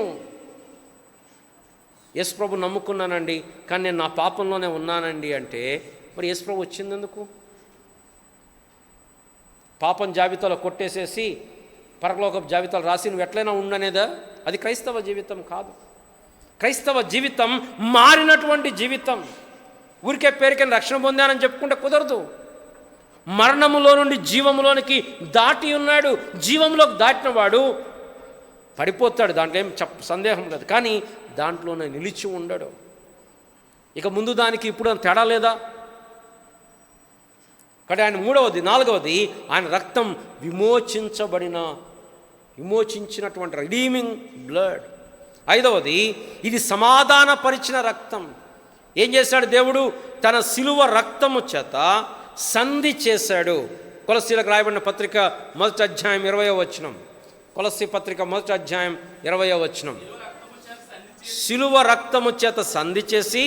యేసు ప్రభు నమ్ముకున్నానండి, కానీ నేను నా పాపంలోనే ఉన్నానండి అంటే మరి యేసు ప్రభు వచ్చింది ఎందుకు? పాపం జాబితాలో కొట్టేసేసి పరలోకపు జాబితాలు రాసి నువ్వు ఎట్లయినా ఉండనేదా? అది క్రైస్తవ జీవితం కాదు. క్రైస్తవ జీవితం మారినటువంటి జీవితం. ఊరికే పేరుకని రక్షణ పొందానని చెప్పుకుంటే కుదరదు. మరణములో నుండి జీవములోనికి దాటి ఉన్నాడు. జీవంలోకి దాటిన వాడు పడిపోతాడు, దాంట్లో ఏం సందేహం లేదు. కానీ దాంట్లోనే నిలిచి ఉండడు. ఇక ముందు దానికి ఇప్పుడు తేడా లేదా? కానీ ఆయన నాలుగవది ఆయన రక్తం విమోచించినటువంటి రిడీమింగ్ బ్లడ్. ఐదవది, ఇది సమాధానపరిచిన రక్తం. ఏం చేశాడు దేవుడు? తన శిలువ రక్తము చేత సంధి చేశాడు. కొలస్సీలకు రాయబడిన పత్రిక 1వ అధ్యాయం 20వ వచనం. కొలస్సీ పత్రిక 1వ అధ్యాయం 20వ వచనం, శిలువ రక్తము చేత సంధి చేసి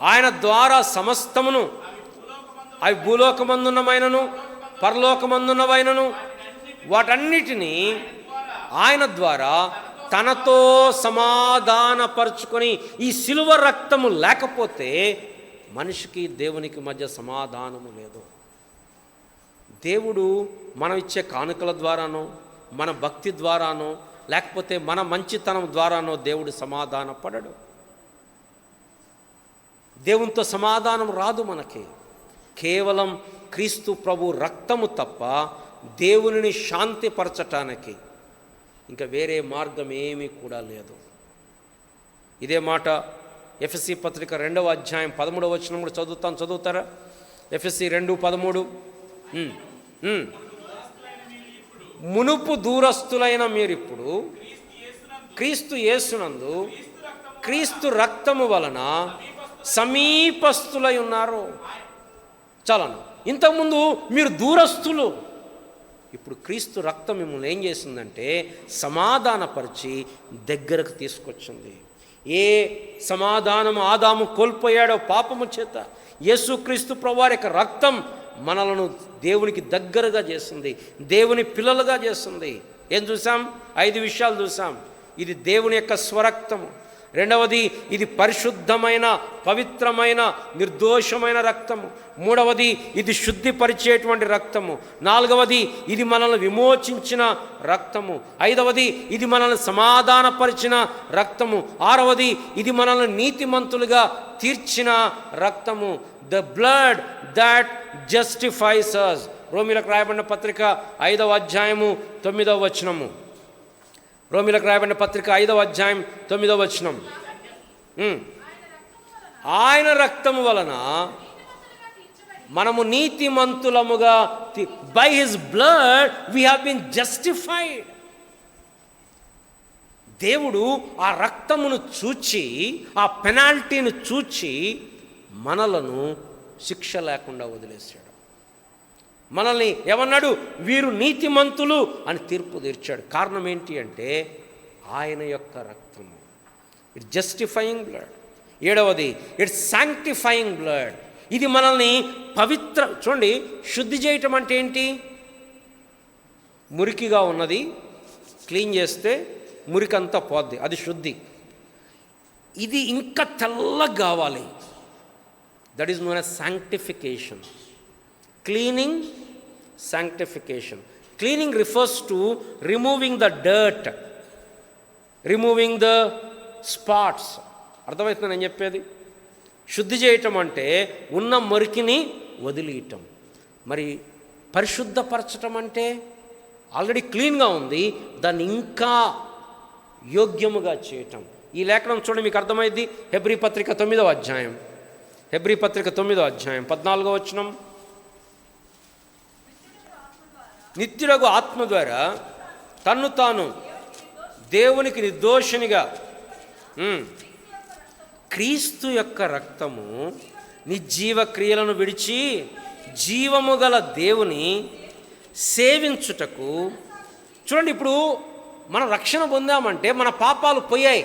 ఆయన ద్వారా సమస్తమును, అవి భూలోకమందున్నమైనను పరలోకమందున్నవైనను వాటన్నిటినీ ఆయన ద్వారా తనతో సమాధానపరుచుకొని, ఈ శిలువ రక్తము లేకపోతే మనిషికి దేవునికి మధ్య సమాధానము లేదు. దేవుడు మనం ఇచ్చే కానుకల ద్వారానో, మన భక్తి ద్వారానో, లేకపోతే మన మంచితనం ద్వారానో దేవుడు సమాధాన పడడు. దేవునితో సమాధానం రాదు మనకి. కేవలం క్రీస్తు ప్రభు రక్తము తప్ప దేవునిని శాంతిపరచటానికి ఇంకా వేరే మార్గం ఏమీ కూడా లేదు. ఇదే మాట ఎఫెసీ పత్రిక 2వ అధ్యాయం 13వ వచనం కూడా చదువుతారా? ఎఫెసీ 2:13, మునుపు దూరస్తులైన మీరిప్పుడు క్రీస్తు యేసునందు క్రీస్తు రక్తము వలన సమీపస్తులై ఉన్నారు. చాలను. ఇంతకుముందు మీరు దూరస్తులు, ఇప్పుడు క్రీస్తు రక్తం మిమ్మల్ని ఏం చేసిందంటే సమాధానపరిచి దగ్గరకు తీసుకొచ్చింది. ఏ సమాధానం ఆదాము కోల్పోయాడో పాపము చేత, యేసుక్రీస్తు ప్రభువారి యొక్క రక్తం మనలను దేవునికి దగ్గరగా చేస్తుంది, దేవుని పిల్లలుగా చేస్తుంది. ఏం చూసాం? 5 విషయాలు చూసాం. ఇది దేవుని యొక్క స్వరక్తము. రెండవది, ఇది పరిశుద్ధమైన పవిత్రమైన నిర్దోషమైన రక్తము. మూడవది, ఇది శుద్ధిపరిచేటువంటి రక్తము. నాలుగవది, ఇది మనల్ని విమోచించిన రక్తము. ఐదవది, ఇది మనల్ని సమాధానపరిచిన రక్తము. ఆరవది, ఇది మనల్ని నీతిమంతులుగా తీర్చిన రక్తము. The blood that justifies us. రోమీలకు రాయబడిన పత్రిక 5వ అధ్యాయము 9వ వచనము. రోమీలకు రాయబడిన పత్రిక 5వ అధ్యాయం 9వ వచనం. ఆయన రక్తము వలన మనము నీతిమంతులముగా, by his blood we have been justified. దేవుడు ఆ రక్తమును చూచి, ఆ పెనాల్టీని చూచి మనలను శిక్ష లేకుండా వదిలేశాడు. మనల్ని ఏమన్నాడు? వీరు నీతిమంతులు అని తీర్పు తీర్చాడు. కారణం ఏంటి అంటే ఆయన యొక్క రక్తము. It justifying blood. ఏడవది, ఇట్స్ శాంక్టిఫైయింగ్ బ్లడ్. ఇది మనల్ని పవిత్ర, చూడండి, శుద్ధి చేయటం అంటే ఏంటి? మురికిగా ఉన్నది క్లీన్ చేస్తే మురికంతా పోద్ది, అది శుద్ధి. ఇది ఇంకా తెల్లగా కావాలి, that is known as sanctification. Cleaning, sanctification. Cleaning refers to removing the dirt, removing the spots. అర్థమవుతుంది నేను చెప్పేది? శుద్ధి చేయటం అంటే ఉన్న మురికిని వదిలేయటం. మరి పరిశుద్ధపరచటం అంటే ఆల్రెడీ క్లీన్గా ఉంది, దాన్ని ఇంకా యోగ్యముగా చేయటం. ఈ లేఖనం చూడండి, మీకు అర్థమైంది. హెబ్రీ పత్రిక 9వ అధ్యాయం, హెబ్రీ పత్రిక 9వ అధ్యాయం 14వ వచనం. నిత్యుడగు ఆత్మ ద్వారా తన్ను తాను దేవునికి నిర్దోషినిగా, క్రీస్తు యొక్క రక్తము నిర్జీవ క్రియలను విడిచి జీవము గల దేవుని సేవించుటకు. చూడండి, ఇప్పుడు మనం రక్షణ పొందామంటే మన పాపాలు పోయాయి,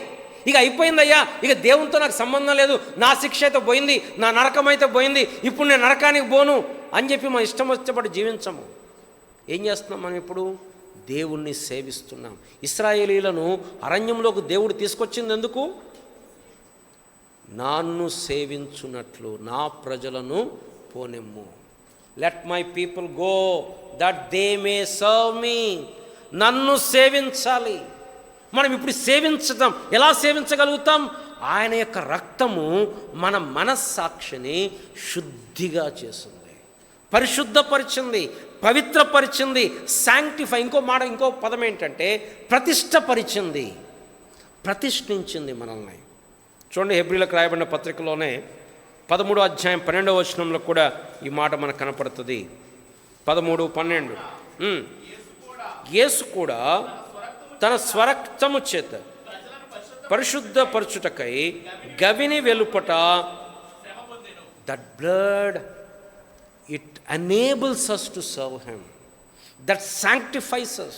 ఇక అయిపోయిందయ్యా, ఇక దేవునితో నాకు సంబంధం లేదు, నా శిక్ష అయితే పోయింది, నా నరకం అయితే పోయింది, ఇప్పుడు నేను నరకానికి పోను అని చెప్పి మనం ఇష్టం వచ్చేటప్పుడు జీవించము. ఏం చేస్తున్నాం మనం? ఇప్పుడు దేవుణ్ణి సేవిస్తున్నాం. ఇశ్రాయేలీలను అరణ్యంలోకి దేవుడు తీసుకొచ్చింది ఎందుకు? నన్ను సేవించున్నట్లు నా ప్రజలను పోనిమ్ము. Let my people go that they may serve me. నన్ను సేవించాలి. మనం ఇప్పుడు సేవించటం ఎలా సేవించగలుగుతాం? ఆయన యొక్క రక్తము మన మనస్సాక్షిని శుద్ధిగా చేస్తుంది, పరిశుద్ధపరిచింది, పవిత్రపరిచింది. శాంక్టిఫై, ఇంకో పదం ఏంటంటే ప్రతిష్టపరిచింది, ప్రతిష్ఠించింది మనల్ని. చూడండి, హెబ్రీలకు రాయబడిన పత్రికలోనే 13వ అధ్యాయం 12వ వచనంలో కూడా ఈ మాట మనకు కనపడుతుంది. 13, 12. యేసు కూడా తన స్వరక్తము చేత పరిశుద్ధపరచుటకై గవిని వెలుపట, that blood, it enables us to serve him, that sanctifies us.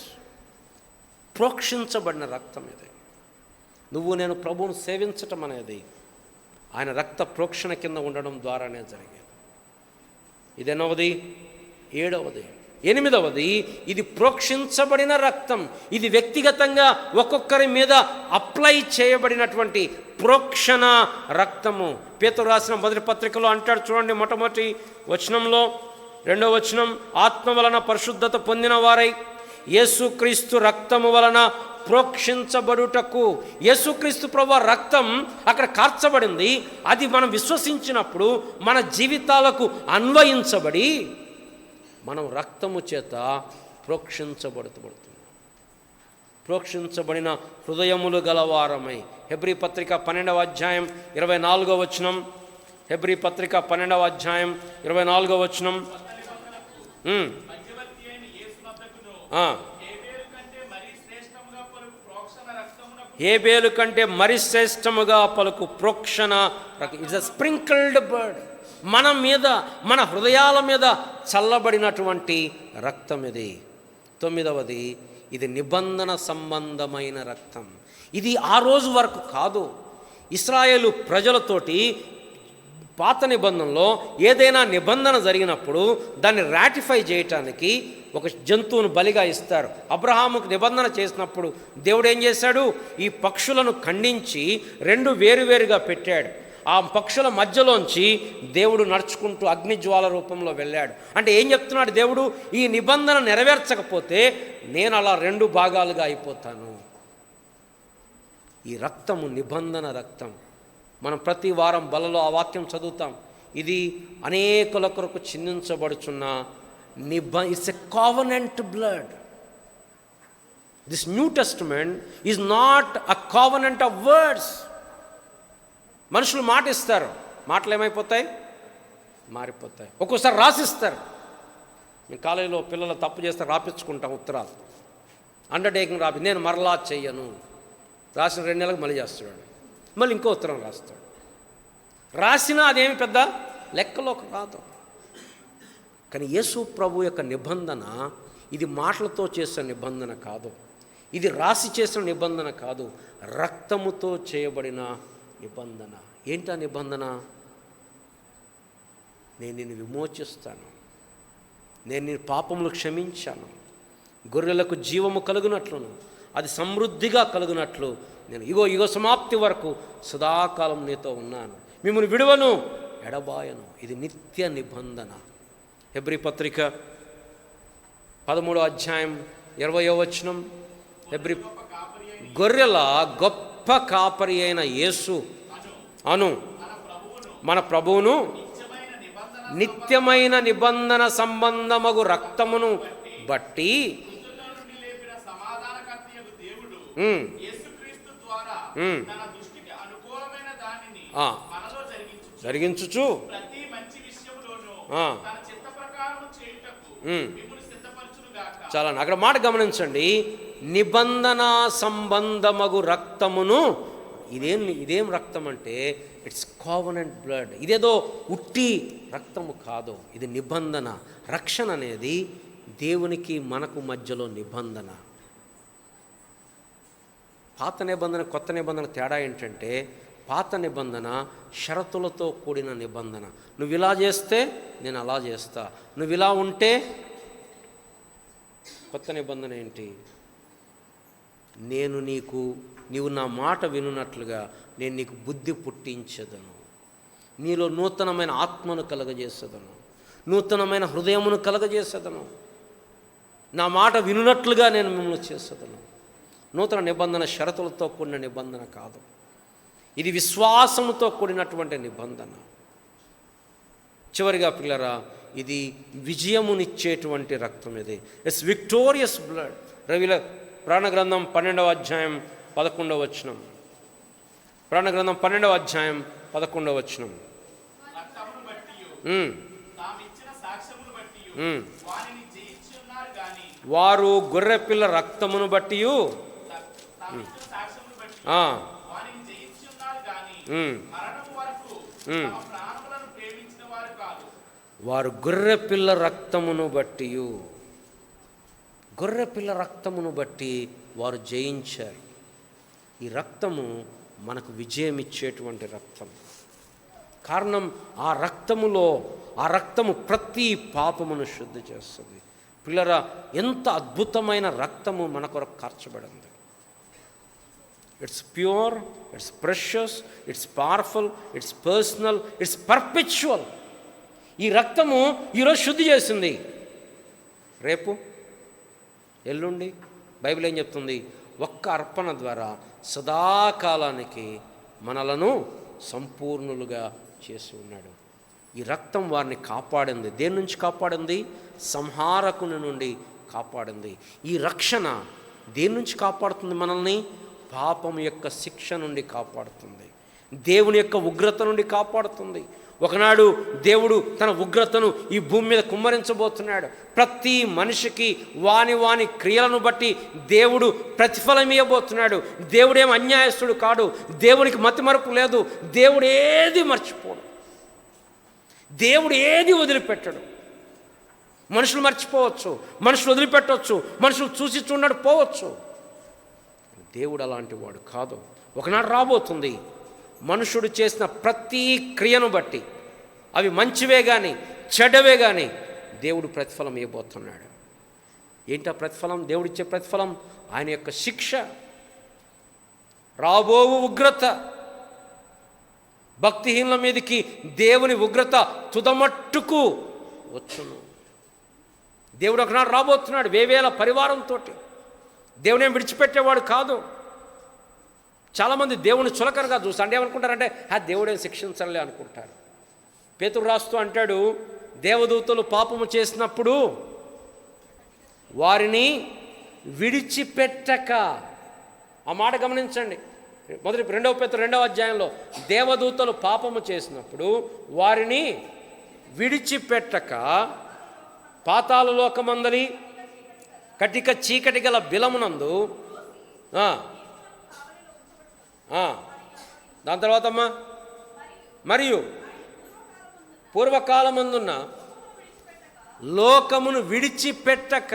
ప్రోక్షించబడిన రక్తం ఇది. నువ్వు నేను ప్రభువును సేవించటం అనేది ఆయన రక్త ప్రోక్షణ కింద ఉండడం ద్వారానే జరిగేది. ఇది ఎన్నవది? 7వది. 8వది, ఇది ప్రోక్షించబడిన రక్తం. ఇది వ్యక్తిగతంగా ఒక్కొక్కరి మీద అప్లై చేయబడినటువంటి ప్రోక్షణ రక్తము. పేతురు రాసిన మొదటి పత్రికలో అంటాడు, చూడండి, మొట్టమొదటి వచనంలో 2వ వచనం, ఆత్మ వలన పరిశుద్ధత పొందిన వారై యేసుక్రీస్తు రక్తము వలన ప్రోక్షించబడుటకు. యేసుక్రీస్తు ప్రభువు రక్తం అక్కడ కార్చబడింది. అది మనం విశ్వసించినప్పుడు మన జీవితాలకు అన్వయించబడి మనం రక్తము చేత ప్రోక్షించబడుతుంది. ప్రోక్షించబడిన హృదయములు గలవారమై. హెబ్రీ పత్రిక 12వ అధ్యాయం 24వ వచనం. హెబ్రీ పత్రిక 12వ అధ్యాయం 24వ వచనం. హేబేలు కంటే మరి శ్రేష్టముగా పలుకు ప్రోక్షణ. It's a sprinkled blood. మన మీద, మన హృదయాల మీద చల్లబడినటువంటి రక్తం ఇది. 9వది, ఇది నిబంధన సంబంధమైన రక్తం. ఇది ఆ రోజు వరకు కాదు. ఇశ్రాయేలు ప్రజలతోటి పాత నిబంధనలో ఏదైనా నిబంధన జరిగినప్పుడు దాన్ని రాటిఫై చేయటానికి ఒక జంతువును బలిగా ఇస్తారు. అబ్రహాముకు నిబంధన చేసినప్పుడు దేవుడు ఏం చేశాడు? ఈ పక్షులను ఖండించి 2 వేరువేరుగా పెట్టాడు. ఆ పక్షుల మధ్యలోంచి దేవుడు నడుచుకుంటూ అగ్నిజ్వాల రూపంలో వెళ్ళాడు. అంటే ఏం చెప్తున్నాడు దేవుడు? ఈ నిబంధన నెరవేర్చకపోతే నేను అలా 2 భాగాలుగా అయిపోతాను. ఈ రక్తము నిబంధన రక్తం. మనం ప్రతి వారం బలలో ఆ వాక్యం చదువుతాం. ఇది అనేకుల కొరకు చిందించబడుచున్న it's a covenant blood. This new testament is not a covenant of words. మనుషులు మాట ఇస్తారు, మాటలు ఏమైపోతాయి? మారిపోతాయి. ఒక్కోసారి రాసిస్తారు. మేము కాలేజీలో పిల్లలు తప్పు చేస్తే రాపించుకుంటాం ఉత్తరాలు. అండర్టేకింగ్ నేను మరలా చెయ్యను. రాసిన 2 నెలలకు మళ్ళీ చేస్తాడు, మళ్ళీ ఇంకో ఉత్తరం రాస్తాడు. రాసినా అదేమి పెద్ద లెక్కలోకి రాదు. కానీ యేసు ప్రభు యొక్క నిబంధన ఇది మాటలతో చేసిన నిబంధన కాదు, ఇది రాసి చేసిన నిబంధన కాదు, రక్తముతో చేయబడిన నిబంధన. ఏంటా నిబంధన? నేను నిన్ను విమోచిస్తాను, నేను నీ పాపములు క్షమించాను, గొర్రెలకు జీవము కలుగునట్లును అది సమృద్ధిగా కలుగునట్లు నేను ఇగో సమాప్తి వరకు సదాకాలం నీతో ఉన్నాను, మిమ్మల్ని విడువను, ఎడబాయను. ఇది నిత్య నిబంధన. హెబ్రీ పత్రిక 13వ అధ్యాయం 20వ వచనం. హెబ్రీ గొర్రెల గొప్ప కాపరి అయిన యేసు అను మన ప్రభువును నిత్యమైన నిబంధన సంబంధమగు రక్తమును బట్టి జరిగించుచు చాలా అక్కడ మాట గమనించండి. నిబంధన సంబంధమగు రక్తమును, ఇదేం రక్తం అంటే ఇట్స్ కావనెంట్ బ్లడ్. ఇదేదో ఉట్టి రక్తము కాదు, ఇది నిబంధన. రక్షణ అనేది దేవునికి మనకు మధ్యలో నిబంధన. పాత నిబంధన కొత్త నిబంధన తేడా ఏంటంటే, పాత నిబంధన షరతులతో కూడిన నిబంధన. నువ్వు ఇలా చేస్తే నేను అలా చేస్తా, నువ్వు ఇలా ఉంటే. కొత్త నిబంధన ఏంటి? నీవు నా మాట వినున్నట్లుగా నేను నీకు బుద్ధి పుట్టించదను, నీలో నూతనమైన ఆత్మను కలగజేసేదను, నూతనమైన హృదయమును కలగజేసేదను, నా మాట వినున్నట్లుగా నేను మిమ్మల్ని చేసేదను. నూతన నిబంధన షరతులతో కూడిన నిబంధన కాదు, ఇది విశ్వాసముతో కూడినటువంటి నిబంధన. చివరిగా పిల్లరా, ఇది విజయమునిచ్చేటువంటి రక్తం. ఇది ఇట్స్ విక్టోరియస్ బ్లడ్. ప్రాణగ్రంథం 12వ అధ్యాయం 11వ వచనం. ప్రాణగ్రంథం 12వ అధ్యాయం 11వ వచనం. వారు గొర్రెపిల్ల రక్తమును బట్టి వారు గొర్రెపిల్ల రక్తమును బట్టి వారు జయించారు. ఈ రక్తము మనకు విజయం ఇచ్చేటువంటి రక్తం. కారణం ఆ రక్తము ప్రతి పాపమును శుద్ధి చేస్తుంది. పిల్లరా, ఎంత అద్భుతమైన రక్తము మన కొరకు కార్చబడింది. It's pure, it's precious, it's powerful, it's personal, it's perpetual. ఈ రక్తము ఈరోజు శుద్ధి చేసింది, రేపు ఎల్లుండి బైబిల్ ఏం చెప్తుంది? ఒక్క అర్పణ ద్వారా సదాకాలానికి మనలను సంపూర్ణులుగా చేసి ఉన్నాడు. ఈ రక్తం వారిని కాపాడింది. దేని నుంచి కాపాడింది? సంహారకుని నుండి కాపాడింది. ఈ రక్షణ దేని నుంచి కాపాడుతుంది? మనల్ని పాపం యొక్క శిక్ష నుండి కాపాడుతుంది. దేవుని యొక్క ఉగ్రత నుండి కాపాడుతుంది. ఒకనాడు దేవుడు తన ఉగ్రతను ఈ భూమి మీద కుమ్మరించబోతున్నాడు. ప్రతి మనిషికి వాని క్రియలను బట్టి దేవుడు ప్రతిఫలం ఇవ్వబోతున్నాడు. దేవుడేం అన్యాయస్తుడు కాడు. దేవునికి మతిమరుపు లేదు. దేవుడు ఏది మర్చిపోడు. దేవుడు ఏది వదిలిపెట్టడు. మనుషులు మర్చిపోవచ్చు, మనుషులు వదిలిపెట్టవచ్చు, మనుషులు చూసి చూడడు పోవచ్చు. దేవుడు అలాంటి వాడు కాదు. ఒకనాడు రాబోతుంది, మనుషుడు చేసిన ప్రతి క్రియను బట్టి, అవి మంచివే కానీ చెడ్డవే కానీ, దేవుడు ప్రతిఫలం ఇవ్వబోతున్నాడు. ఏంటా ప్రతిఫలం? దేవుడిచ్చే ప్రతిఫలం ఆయన యొక్క శిక్ష, రాబోవు ఉగ్రత. భక్తిహీనుల మీదకి దేవుని ఉగ్రత తుదమట్టుకు వచ్చును. దేవుడు ఒకనాడు రాబోతున్నాడు వేవేల పరివారంతో. దేవుని విడిచిపెట్టేవాడు కాదు. చాలామంది దేవుని చులకనగా చూస్తారు. అంటే ఏమనుకుంటారంటే దేవుడే శిక్షించాలి అనుకుంటారు. పేతురు రాస్తూ అంటాడు, దేవదూతలు పాపము చేసినప్పుడు వారిని విడిచిపెట్టక. ఆ మాట గమనించండి. మొదటి 2 పేతురు 2వ అధ్యాయంలో దేవదూతలు పాపము చేసినప్పుడు వారిని విడిచిపెట్టక పాతాళ లోకమందలి కటిక చీకటి గల బిలమునందు దాని తర్వాత అమ్మా మరియు పూర్వకాలమందున్న లోకమును విడిచిపెట్టక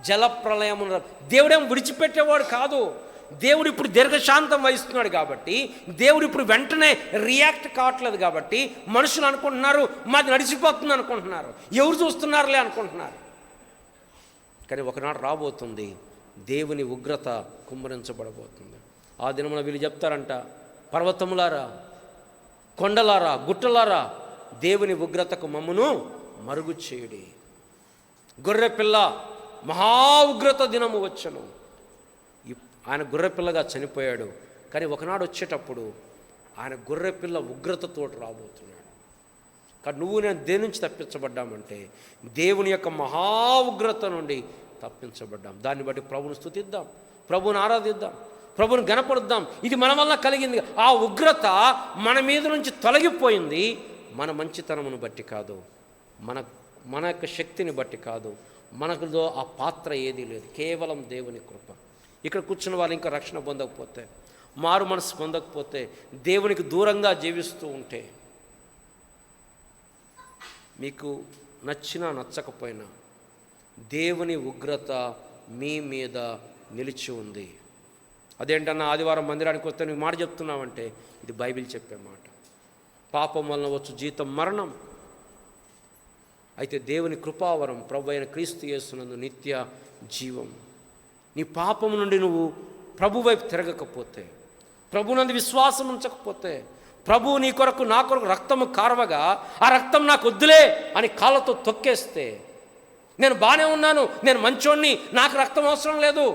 జలప్రలయమున. దేవుడేం విడిచిపెట్టేవాడు కాదు. దేవుడు ఇప్పుడు దీర్ఘశాంతం వహిస్తున్నాడు కాబట్టి, దేవుడు ఇప్పుడు వెంటనే రియాక్ట్ కావట్లేదు కాబట్టి మనుషులు అనుకుంటున్నారు మాది నడిచిపోతుంది అనుకుంటున్నారు, ఎవరు చూస్తున్నారులే అనుకుంటున్నారు. కానీ ఒకనాడు రాబోతుంది, దేవుని ఉగ్రత కుమ్మరించబడబోతుంది. ఆ దినమున వీళ్ళు చెప్తారంట, పర్వతములారా, కొండలారా, గుట్టలారా, దేవుని ఉగ్రతకు మమ్మును మరుగు చేయుడి. గొర్రెపిల్ల మహా ఉగ్రత దినము వచ్చను. ఆయన గొర్రెపిల్లగా చనిపోయాడు. కానీ ఒకనాడు వచ్చేటప్పుడు ఆయన గొర్రెపిల్ల ఉగ్రతతో రాబోతున్నాడు. కానీ నువ్వు నేను దేని నుంచి తప్పించబడ్డామంటే దేవుని యొక్క మహా ఉగ్రత నుండి తప్పించబడ్డాం. దాన్ని బట్టి ప్రభువుని స్తుతిద్దాం, ప్రభువుని ఆరాధిద్దాం, ప్రభువుని గణపరుద్దాం. ఇది మన వల్ల కలిగింది. ఆ ఉగ్రత మన మీద నుంచి తొలగిపోయింది. మన మంచితనమును బట్టి కాదు, మన యొక్క శక్తిని బట్టి కాదు, మనకులో ఆ పాత్ర ఏదీ లేదు, కేవలం దేవుని కృప. ఇక్కడ కూర్చున్న వాళ్ళు ఇంకా రక్షణ పొందకపోతే, మారు మనసు పొందకపోతే, దేవునికి దూరంగా జీవిస్తూ ఉంటే, మీకు నచ్చినా నచ్చకపోయినా దేవుని ఉగ్రత మీ మీద నిలిచి ఉంది. అదేంటన్నా ఆదివారం మందిరానికి వస్తే నువ్వు మాట చెప్తున్నావంటే ఇది బైబిల్ చెప్పే మాట. పాపం వలన వచ్చు జీతం మరణం, అయితే దేవుని కృపావరం ప్రభు అయిన క్రీస్తు యేసునందు నిత్య జీవం. నీ పాపము నుండి నువ్వు ప్రభు వైపు తిరగకపోతే, ప్రభునందు విశ్వాసం ఉంచకపోతే, ప్రభువు నీ కొరకు నా కొరకు రక్తము కార్వగా ఆ రక్తం నాకు వద్దులే అని కాళ్ళతో తొక్కేస్తే, నేను బాగానే ఉన్నాను, నేను మంచోణ్ణి, నాకు రక్తం అవసరం లేదు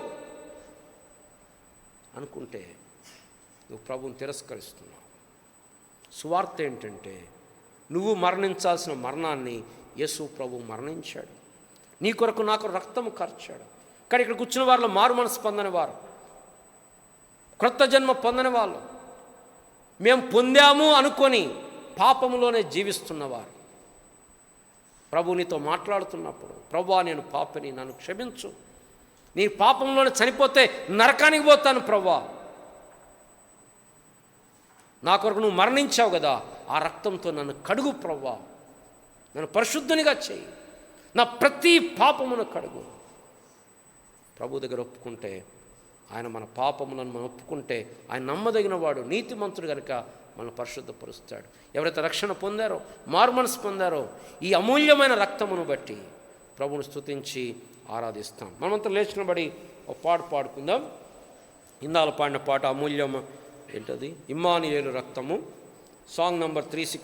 అనుకుంటే నువ్వు ప్రభువుని తిరస్కరిస్తున్నావు. సువార్త ఏంటంటే నువ్వు మరణించాల్సిన మరణాన్ని యేసు ప్రభువు మరణించాడు. నీ కొరకు నాకు రక్తము కార్చాడు. కానీ ఇక్కడ కూర్చున్న వారిలో మారు మనసు పొందని వారు, క్రొత్త జన్మ పొందని వాళ్ళు, మేము పొందాము అనుకొని పాపములోనే జీవిస్తున్నవారు, ప్రభు నీతో మాట్లాడుతున్నప్పుడు, ప్రభువా నేను పాపిని, నన్ను క్షమించు, నీ పాపంలోనే చనిపోతే నరకానికి పోతాను ప్రభువా, నా కొరకు నువ్వు మరణించావు కదా, ఆ రక్తంతో నన్ను కడుగు ప్రభువా, నన్ను పరిశుద్ధునిగా చేయి, నా ప్రతి పాపమును కడుగు. ప్రభు దగ్గర ఒప్పుకుంటే, ఆయన మన పాపములను మనం ఒప్పుకుంటే ఆయన నమ్మదగిన వాడు, నీతిమంతుడు కనుక మనల్ని పరిశుద్ధపరుస్తాడు. ఎవరైతే రక్షణ పొందారో, మారు మనసు పొందారో, ఈ అమూల్యమైన రక్తమును బట్టి ప్రభువును స్తుతించి ఆరాధిస్తాం. మనమంతా లేచినబడి ఒక పాట పాడుకుందాం. ఇందాల పాడిన పాట అమూల్యం ఏంటది? ఇమ్మానుయేలు రక్తము, సాంగ్ నంబర్ 360.